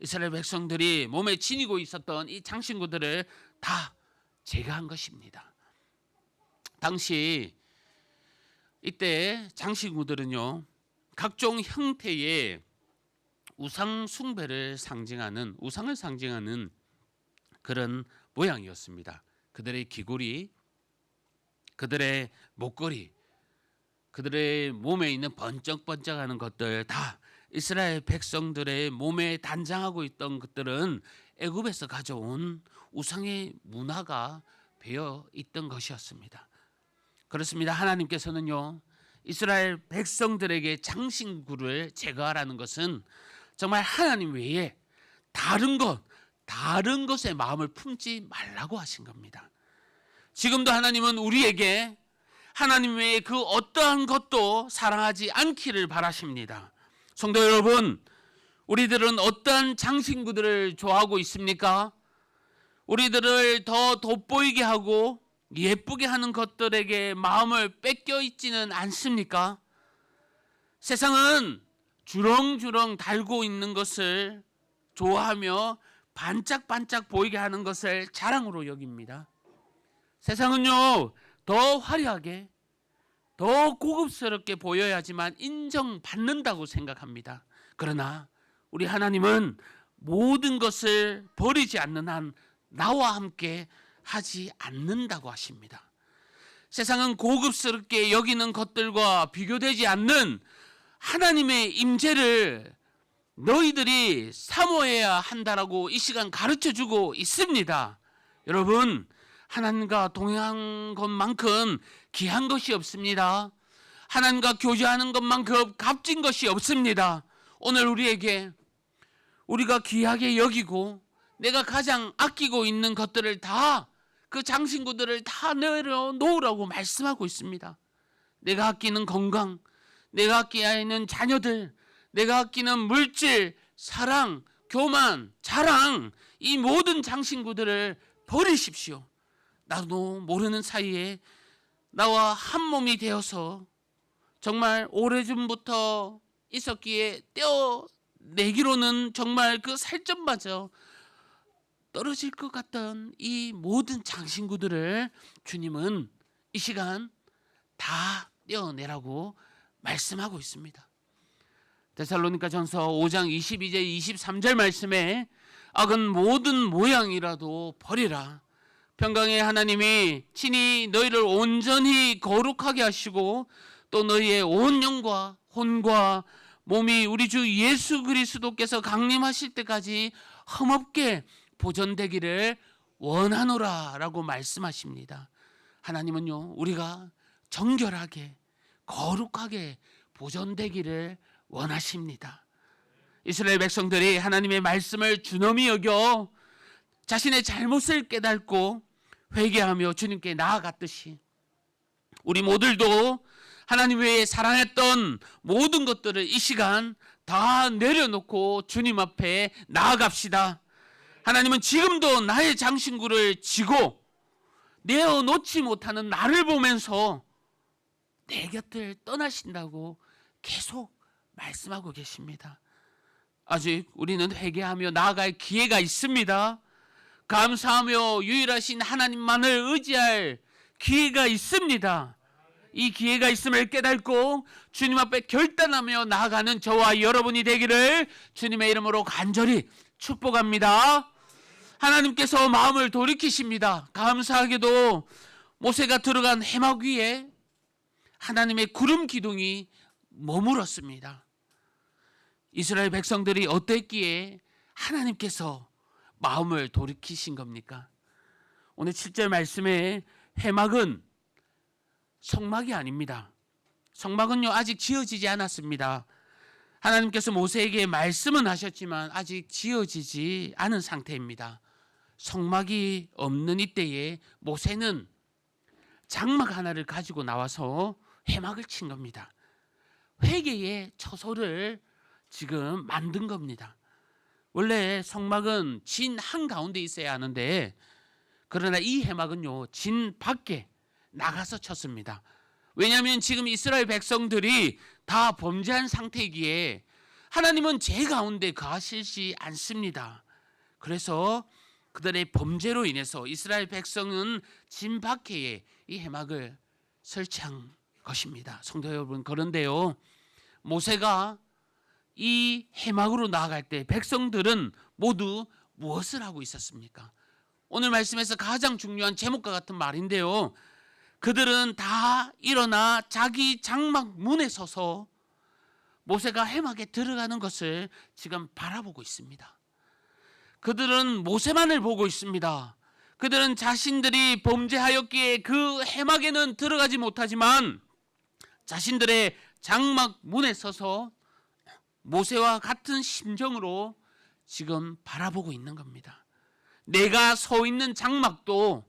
이스라엘 백성들이 몸에 지니고 있었던 이 장신구들을 다 제거한 것입니다. 당시 이때 장신구들은요, 각종 형태의 우상 숭배를 상징하는, 우상을 상징하는 그런 모양이었습니다. 그들의 귀걸이, 그들의 목걸이, 그들의 몸에 있는 번쩍번쩍하는 것들, 다 이스라엘 백성들의 몸에 단장하고 있던 것들은 애굽에서 가져온 우상의 문화가 배어 있던 것이었습니다. 그렇습니다. 하나님께서는요, 이스라엘 백성들에게 장신구를 제거하라는 것은 정말 하나님 외에 다른 것에 마음을 품지 말라고 하신 겁니다. 지금도 하나님은 우리에게 하나님 외에 그 어떠한 것도 사랑하지 않기를 바라십니다. 성도 여러분, 우리들은 어떠한 장신구들을 좋아하고 있습니까? 우리들을 더 돋보이게 하고 예쁘게 하는 것들에게 마음을 뺏겨 있지는 않습니까? 세상은 주렁주렁 달고 있는 것을 좋아하며 반짝반짝 보이게 하는 것을 자랑으로 여깁니다. 세상은요, 더 화려하게, 더 고급스럽게 보여야지만 인정받는다고 생각합니다. 그러나 우리 하나님은 모든 것을 버리지 않는 한 나와 함께 하지 않는다고 하십니다. 세상은 고급스럽게 여기는 것들과 비교되지 않는 하나님의 임재를 너희들이 사모해야 한다라고 이 시간 가르쳐주고 있습니다. 여러분, 하나님과 동행한 것만큼 귀한 것이 없습니다. 하나님과 교제하는 것만큼 값진 것이 없습니다. 오늘 우리가 귀하게 여기고 내가 가장 아끼고 있는 것들을 다, 그 장신구들을 다 내려놓으라고 말씀하고 있습니다. 내가 아끼는 건강, 내가 아끼는 자녀들, 내가 아끼는 물질, 사랑, 교만, 자랑, 이 모든 장신구들을 버리십시오. 나도 모르는 사이에 나와 한 몸이 되어서 정말 오래전부터 있었기에 떼어내기로는 정말 그 살점마저 떨어질 것 같던 이 모든 장신구들을 주님은 이 시간 다 떼어내라고 말씀하고 있습니다. 데살로니가전서 5장 22절 23절 말씀에 악은 모든 모양이라도 버리라. 평강의 하나님이 친히 너희를 온전히 거룩하게 하시고 또 너희의 온 영과 혼과 몸이 우리 주 예수 그리스도께서 강림하실 때까지 흠없게 보존되기를 원하노라 라고 말씀하십니다. 하나님은요, 우리가 정결하게 거룩하게 보존되기를 원하십니다. 이스라엘 백성들이 하나님의 말씀을 주넘이 여겨 자신의 잘못을 깨닫고 회개하며 주님께 나아갔듯이 우리 모두도 하나님 외에 사랑했던 모든 것들을 이 시간 다 내려놓고 주님 앞에 나아갑시다. 하나님은 지금도 나의 장신구를 지고 내어놓지 못하는 나를 보면서 내 곁을 떠나신다고 계속 말씀하고 계십니다. 아직 우리는 회개하며 나아갈 기회가 있습니다. 감사하며 유일하신 하나님만을 의지할 기회가 있습니다. 이 기회가 있음을 깨닫고 주님 앞에 결단하며 나아가는 저와 여러분이 되기를 주님의 이름으로 간절히 축복합니다. 하나님께서 마음을 돌이키십니다. 감사하게도 모세가 들어간 해막 위에 하나님의 구름 기둥이 머물었습니다. 이스라엘 백성들이 어땠기에 하나님께서 마음을 돌이키신 겁니까? 오늘 7절 말씀에 해막은 성막이 아닙니다. 성막은요, 아직 지어지지 않았습니다. 하나님께서 모세에게 말씀은 하셨지만 아직 지어지지 않은 상태입니다. 성막이 없는 이때에 모세는 장막 하나를 가지고 나와서 해막을 친 겁니다. 회개의 처소를 지금 만든 겁니다. 원래 성막은 진 한가운데 있어야 하는데, 그러나 이 해막은요, 진 밖에 나가서 쳤습니다. 왜냐하면 지금 이스라엘 백성들이 다 범죄한 상태이기에 하나님은 제 가운데 거하시지 않습니다. 그래서 그들의 범죄로 인해서 이스라엘 백성은 진 밖에 이 해막을 설치한 것입니다. 성도 여러분, 그런데요, 모세가 이 해막으로 나아갈 때 백성들은 모두 무엇을 하고 있었습니까? 오늘 말씀에서 가장 중요한 제목과 같은 말인데요, 그들은 다 일어나 자기 장막 문에 서서 모세가 해막에 들어가는 것을 지금 바라보고 있습니다. 그들은 모세만을 보고 있습니다. 그들은 자신들이 범죄하였기에 그 해막에는 들어가지 못하지만 자신들의 장막 문에 서서 모세와 같은 심정으로 지금 바라보고 있는 겁니다. 내가 서 있는 장막도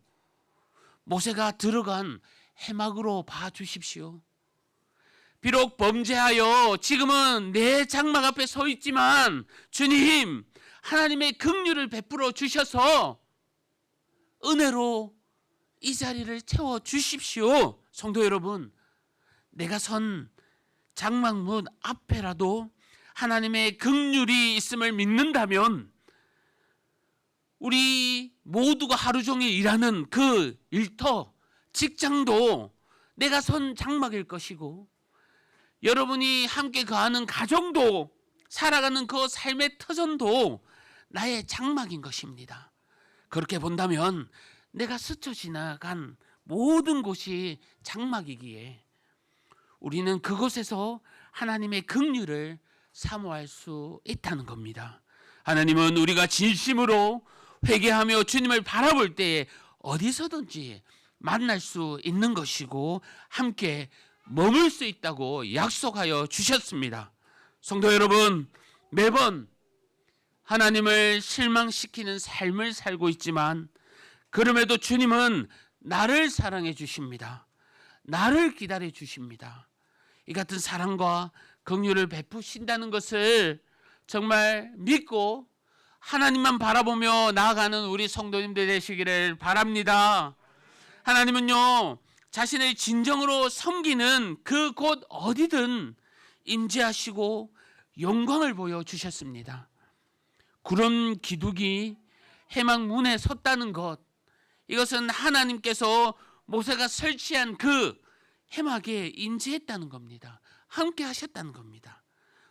모세가 들어간 해막으로 봐주십시오. 비록 범죄하여 지금은 내 장막 앞에 서 있지만 주님, 하나님의 긍휼을 베풀어 주셔서 은혜로 이 자리를 채워 주십시오. 성도 여러분, 내가 선 장막문 앞에라도 하나님의 긍휼이 있음을 믿는다면 우리 모두가 하루 종일 일하는 그 일터, 직장도 내가 선 장막일 것이고, 여러분이 함께 거하는 가정도, 살아가는 그 삶의 터전도 나의 장막인 것입니다. 그렇게 본다면 내가 스쳐 지나간 모든 곳이 장막이기에 우리는 그곳에서 하나님의 긍휼을 사모할 수 있다는 겁니다. 하나님은 우리가 진심으로 회개하며 주님을 바라볼 때에 어디서든지 만날 수 있는 것이고 함께 머물 수 있다고 약속하여 주셨습니다. 성도 여러분, 매번 하나님을 실망시키는 삶을 살고 있지만 그럼에도 주님은 나를 사랑해 주십니다. 나를 기다려 주십니다. 이 같은 사랑과 긍휼을 베푸신다는 것을 정말 믿고 하나님만 바라보며 나아가는 우리 성도님들 되시기를 바랍니다. 하나님은요, 자신의 진정으로 섬기는 그 곳 어디든 임재하시고 영광을 보여주셨습니다. 구름 기둥이 해막 문에 섰다는 것, 이것은 하나님께서 모세가 설치한 그 해막에 임재했다는 겁니다. 함께 하셨다는 겁니다.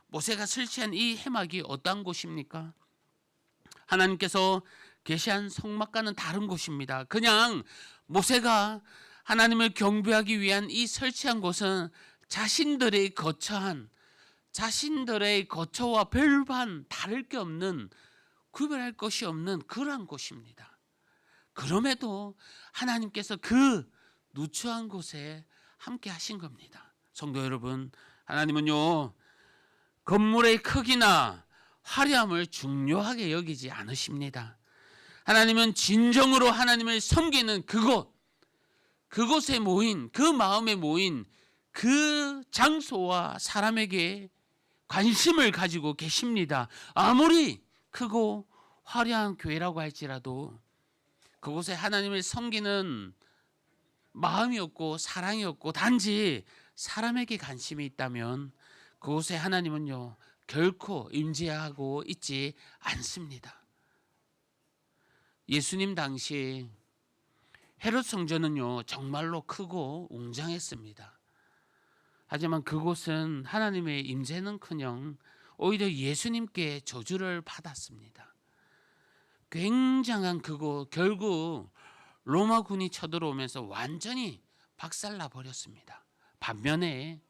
모세가 설치한 이 해막이 어떠한 곳입니까? 하나님께서 계시한 성막과는 다른 곳입니다. 그냥 모세가 하나님을 경배하기 위한 이 설치한 곳은 자신들의 거처와 별반 다를 게 없는, 구별할 것이 없는 그러한 곳입니다. 그럼에도 하나님께서 그 누추한 곳에 함께 하신 겁니다. 성도 여러분, 하나님은요, 건물의 크기나 화려함을 중요하게 여기지 않으십니다. 하나님은 진정으로 하나님을 섬기는 그곳에 모인, 그 마음에 모인 그 장소와 사람에게 관심을 가지고 계십니다. 아무리 크고 화려한 교회라고 할지라도 그곳에 하나님을 섬기는 마음이 없고 사랑이 없고 단지 사람에게 관심이 있다면 그곳에 하나님은요, 결코 임재하고 있지 않습니다. 예수님 당시 헤롯 성전은요, 정말로 크고 웅장했습니다. 하지만 그곳은 하나님의 임재는커녕 오히려 예수님께 저주를 받았습니다. 굉장한 그곳, 결국 로마군이 쳐들어오면서 완전히 박살나 버렸습니다. 반면에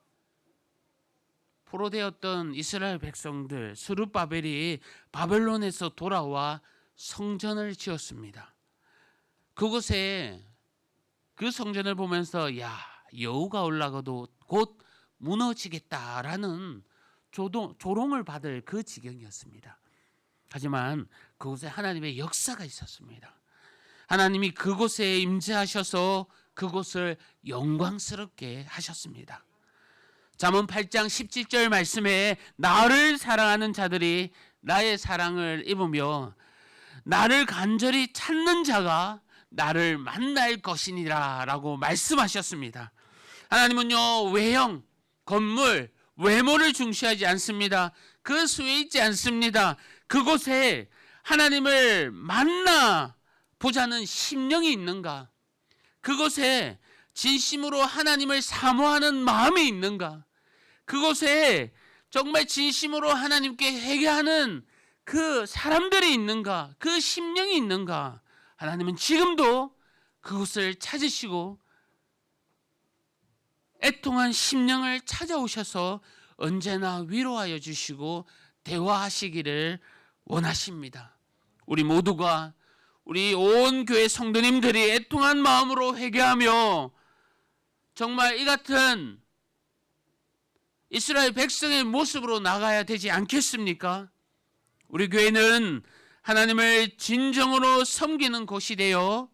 포로되었던 이스라엘 백성들, 스룹바벨이 바벨론에서 돌아와 성전을 지었습니다. 그곳에 그 성전을 보면서 여호가 올라가도 곧 무너지겠다라는 조롱을 받을 그 지경이었습니다. 하지만 그곳에 하나님의 역사가 있었습니다. 하나님이 그곳에 임재하셔서 그곳을 영광스럽게 하셨습니다. 잠언 8장 17절 말씀에 나를 사랑하는 자들이 나의 사랑을 입으며 나를 간절히 찾는 자가 나를 만날 것이니라 라고 말씀하셨습니다. 하나님은요, 외형, 건물, 외모를 중시하지 않습니다. 그 수에 있지 않습니다. 그곳에 하나님을 만나 보자는 심령이 있는가? 그곳에 진심으로 하나님을 사모하는 마음이 있는가? 그곳에 정말 진심으로 하나님께 회개하는 그 사람들이 있는가? 그 심령이 있는가? 하나님은 지금도 그곳을 찾으시고 애통한 심령을 찾아오셔서 언제나 위로하여 주시고 대화하시기를 원하십니다. 우리 모두가, 우리 온 교회 성도님들이 애통한 마음으로 회개하며 정말 이 같은 이스라엘 백성의 모습으로 나가야 되지 않겠습니까? 우리 교회는 하나님을 진정으로 섬기는 곳이 되어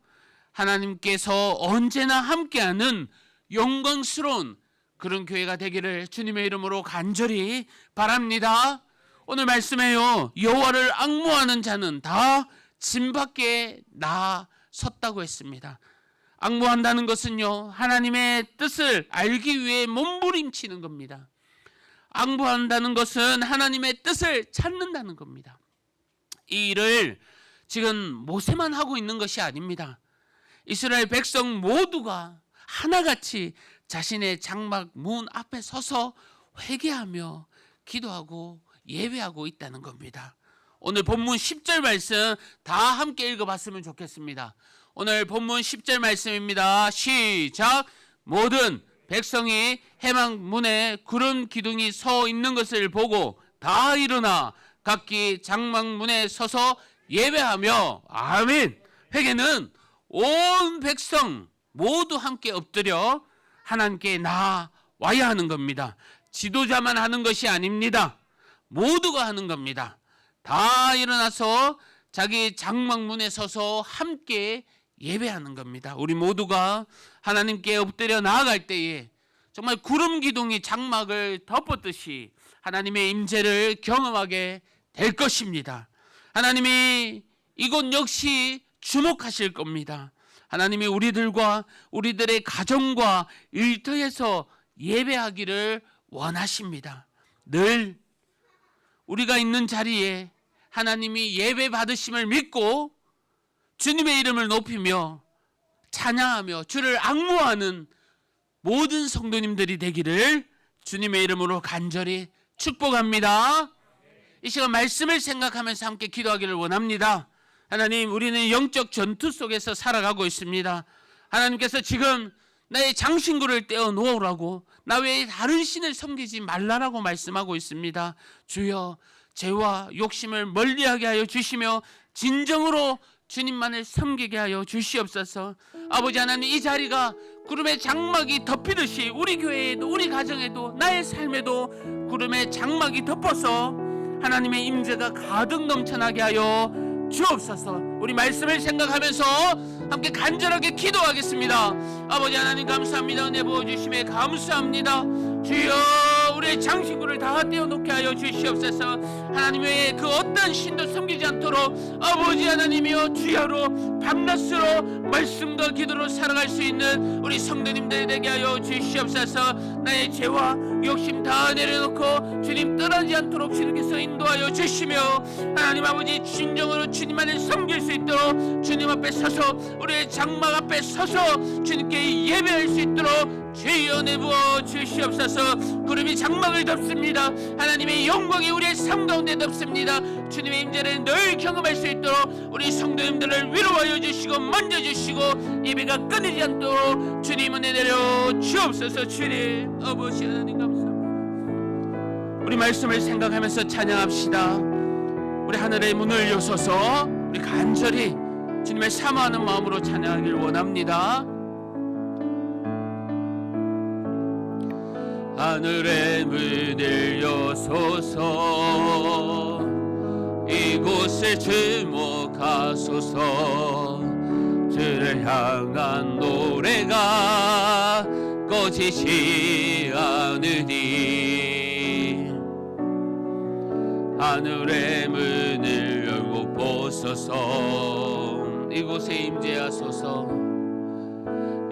하나님께서 언제나 함께하는 영광스러운 그런 교회가 되기를 주님의 이름으로 간절히 바랍니다. 오늘 말씀에요, 여호와를 앙모하는 자는 다 진 밖에 나섰다고 했습니다. 앙모한다는 것은요, 하나님의 뜻을 알기 위해 몸부림치는 겁니다. 앙모한다는 것은 하나님의 뜻을 찾는다는 겁니다. 이 일을 지금 모세만 하고 있는 것이 아닙니다. 이스라엘 백성 모두가 하나같이 자신의 장막 문 앞에 서서 회개하며 기도하고 예배하고 있다는 겁니다. 오늘 본문 10절 말씀 다 함께 읽어봤으면 좋겠습니다. 오늘 본문 10절 말씀입니다. 시작. 모든 백성이 회막 문에 구름 기둥이 서 있는 것을 보고 다 일어나 각기 장막 문에 서서 예배하며 아멘. 회개는 온 백성 모두 함께 엎드려 하나님께 나와야 하는 겁니다. 지도자만 하는 것이 아닙니다. 모두가 하는 겁니다. 다 일어나서 자기 장막 문에 서서 함께 예배하는 겁니다. 우리 모두가 하나님께 엎드려 나아갈 때에 정말 구름 기둥이 장막을 덮었듯이 하나님의 임재를 경험하게 될 것입니다. 하나님이 이곳 역시 주목하실 겁니다. 하나님이 우리들과 우리들의 가정과 일터에서 예배하기를 원하십니다. 늘 우리가 있는 자리에 하나님이 예배 받으심을 믿고 주님의 이름을 높이며 찬양하며 주를 앙모하는 모든 성도님들이 되기를 주님의 이름으로 간절히 축복합니다. 이 시간 말씀을 생각하면서 함께 기도하기를 원합니다. 하나님, 우리는 영적 전투 속에서 살아가고 있습니다. 하나님께서 지금 나의 장신구를 떼어 놓으라고, 나 외에 다른 신을 섬기지 말라라고 말씀하고 있습니다. 주여, 죄와 욕심을 멀리하게 하여 주시며 진정으로 주님만을 섬기게 하여 주시옵소서. 아버지 하나님, 이 자리가 구름의 장막이 덮이듯이 우리 교회에도 우리 가정에도 나의 삶에도 구름의 장막이 덮어서 하나님의 임재가 가득 넘쳐나게 하여 주옵소서. 우리 말씀을 생각하면서 함께 간절하게 기도하겠습니다. 아버지 하나님, 감사합니다. 은혜 부어주심에 감사합니다. 주여, 우리의 장신구를 다 떼어놓게 하여 주시옵소서. 하나님 외에 그 어떤 신도 섬기지 않도록 아버지 하나님이여 주여로 밤낮으로 말씀과 기도로 살아갈 수 있는 우리 성도님들 되게 하여 주시옵소서. 나의 죄와 욕심 다 내려놓고 주님 떠나지 않도록 주님께서 인도하여 주시며 하나님 아버지 진정으로 주님만을 섬길 수 있도록 주님 앞에 서서 우리의 장막 앞에 서서 주님께 예배할 수 있도록 주여 은혜 부어 주시옵소서. 구름이 장막을 덮습니다. 하나님의 영광이 우리의 삶 가운데 덮습니다. 주님의 임재를 늘 경험할 수 있도록 우리 성도님들을 위로하여 주시고 만져주시고 예배가 끊이지 않도록 주님 은혜 내려 주옵소서. 주님 아버지 하나님 감사합니다. 우리 말씀을 생각하면서 찬양합시다. 우리 하늘의 문을 여셔서 우리 간절히 주님을 사모하는 마음으로 찬양하길 원합니다. 하늘의 문을 여소서 이곳에 주목하소서. 주를 향한 노래가 꺼지지 않으니 하늘의 문을 열고 보소서. 이곳에 임재하소서.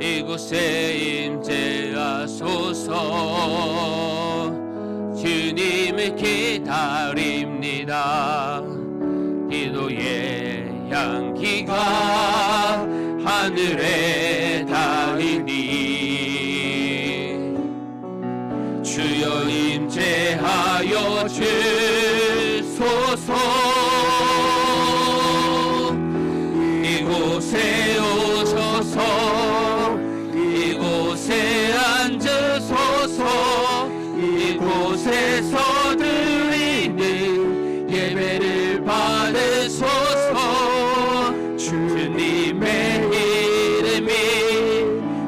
이곳에 임재하소서. 주님을 기다립니다. 기도의 향기가 하늘에 닿으니 주여 임재하여 주소서. 이곳에 오셔서 이곳에 앉으소서. 이곳에서 드리는 예배를 받으소서. 주님의 이름이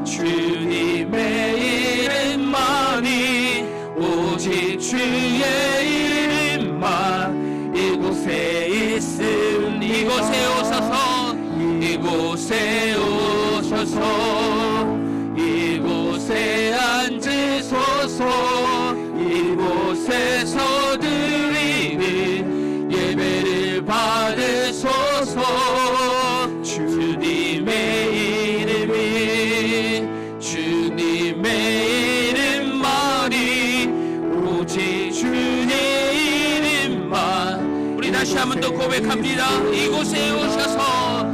주님의 이름만이 오직 주의 이름만 이곳에 있으니 이곳에 오셔서 이곳에 오셔서 이곳에 앉으소서. 이곳에서 드리는 예배를 받으소서. 주님의 이름이 주님의 이름만이 오직 주의 이름만 우리 다 다시 한 번 더 고백합니다. 이곳에 오셔서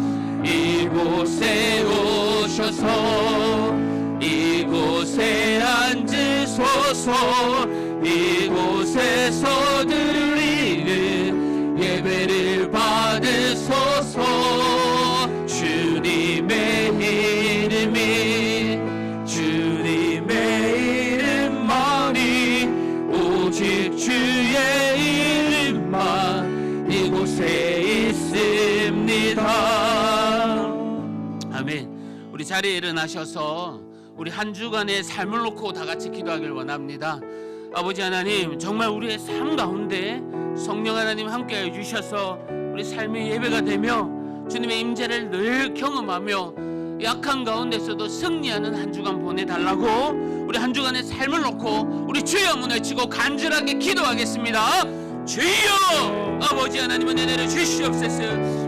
이곳에 오셔서 이곳에 앉으소서 이곳에서 드리는 예배를 받으소서 주님의 이름이 주님의 이름만이 오직 주의 이름만 이곳에 있습니다. 아멘. 우리 자리에 일어나셔서 우리 한 주간의 삶을 놓고 다 같이 기도하길 원합니다. 아버지 하나님, 정말 우리의 삶 가운데 성령 하나님 함께해 주셔서 우리 삶의 예배가 되며 주님의 임재를 늘 경험하며 약한 가운데서도 승리하는 한 주간 보내달라고 우리 한 주간의 삶을 놓고 우리 주여 한번 외치고 간절하게 기도하겠습니다. 주여! 아버지 하나님 은혜 내려 주시옵소서.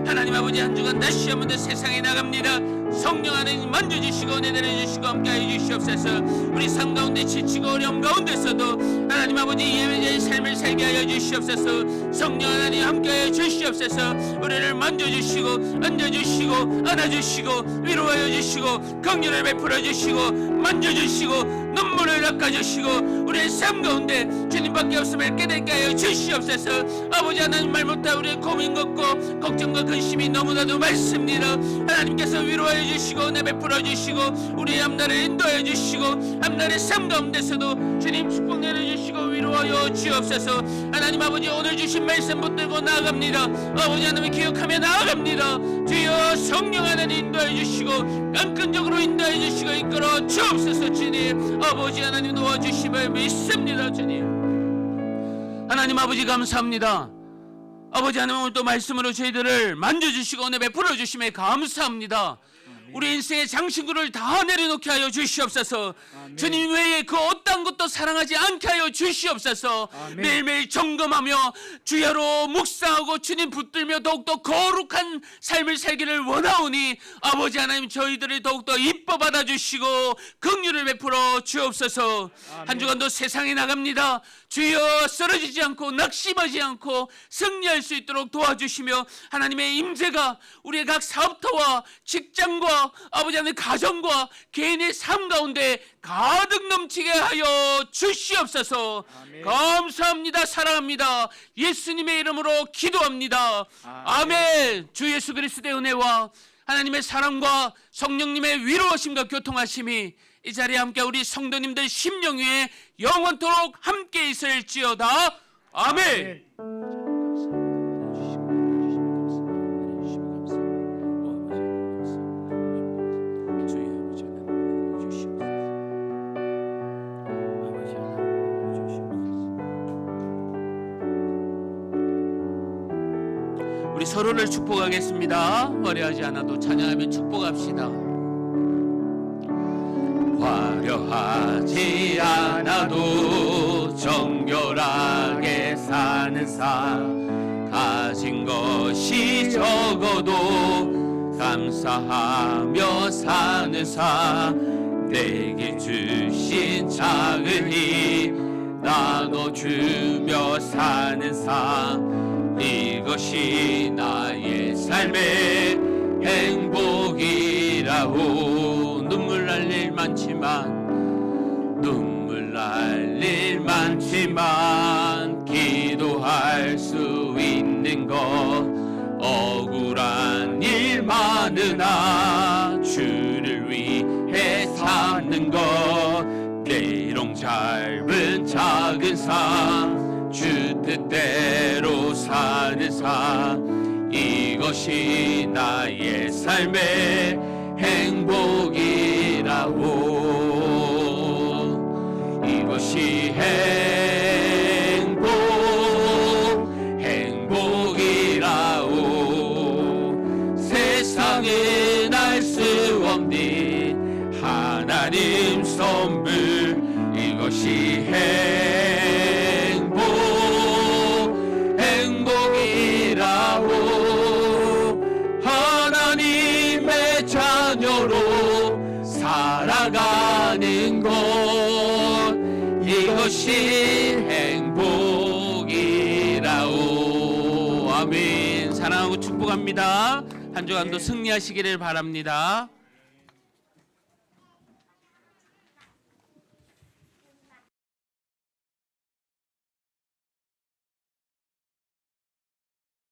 하나님 아버지 한 주간 다시 한번 더 세상에 나갑니다. 성령 하나님 만져주시고 은혜 내려주시고 함께하여 주시옵소서. 우리 삶 가운데 지치고 어려움 가운데서도 하나님 아버지 예배자의 삶을 살게 하여 주시옵소서. 성령 하나님 함께하여 주시옵소서. 우리를 만져주시고 앉아주시고 안아주시고 위로하여 주시고 긍휼을 베풀어 주시고 만져주시고 눈물을 닦아주시고 우리의 삶 가운데 주님밖에 없음을 깨닫게 하여 주시옵소서. 아버지 하나님 말 못할 우리의 고민 걱고 걱정과 근심이 너무나도 많습니다. 하나님께서 위로하여 주시고 은혜 베풀어 주시고 우리의 앞날을 인도하여 주시고 앞날의 삶 가운데서도 주님 축복 내려주시고 위로하여 주옵소서. 하나님 아버지 오늘 주신 말씀 붙들고 나아갑니다. 아버지 하나님 기억하며 나아갑니다. 주여 성령 하나님 인도하여 주시고 끈끈적으로 인도하여 주시고 이끌어 주옵소서. 주님 아버지 하나님 도와주심을 믿습니다. 주님 하나님 아버지 감사합니다. 아버지 하나님 오늘 또 말씀으로 저희들을 만져주시고 은혜 베풀어 주심에 감사합니다. 우리 인생의 장신구를 다 내려놓게 하여 주시옵소서. 아멘. 주님 외에 그 어떤 것도 사랑하지 않게 하여 주시옵소서. 아멘. 매일매일 점검하며 주야로 묵상하고 주님 붙들며 더욱더 거룩한 삶을 살기를 원하오니 아버지 하나님 저희들을 더욱더 이뻐 받아주시고 긍휼을 베풀어 주옵소서. 아멘. 한 주간도 세상에 나갑니다. 주여 쓰러지지 않고 낙심하지 않고 승리할 수 있도록 도와주시며 하나님의 임재가 우리의 각 사업터와 직장과 아버지 하나님 가정과 개인의 삶 가운데 가득 넘치게 하여 주시옵소서. 아멘. 감사합니다. 사랑합니다. 예수님의 이름으로 기도합니다. 아멘. 주 예수 그리스도의 은혜와 하나님의 사랑과 성령님의 위로하심과 교통하심이 이 자리에 함께 우리 성도님들 심령 위에 영원토록 함께 있을지어다. 아멘. 우리 서로를 축복하겠습니다. 화려하지 않아도 찬양하며 축복합시다. 화려하지 않아도 정결하게 사는 삶 가진 것이 적어도 감사하며 사는 삶 내게 주신 작은 힘 나눠주며 사는 삶 이것이 나의 삶의 행복이라오. 눈물 날 일 많지만 눈물 날 일 많지만 기도할 수 있는 것 억울한 일 많으나 주를 위해 사는 것 때롱 짧은 작은 삶 주 뜻대로 사는 삶 이것이 나의 삶의 행복이라고. 이것이 행복이라고. 세상엔 알 수 없는 하나님 선물 이것이 행복이라고. 하나님의 자녀로 살아가는 것 이것이 행복이라고. 아멘. 사랑하고 축복합니다. 한 주간도 네. 승리하시기를 바랍니다.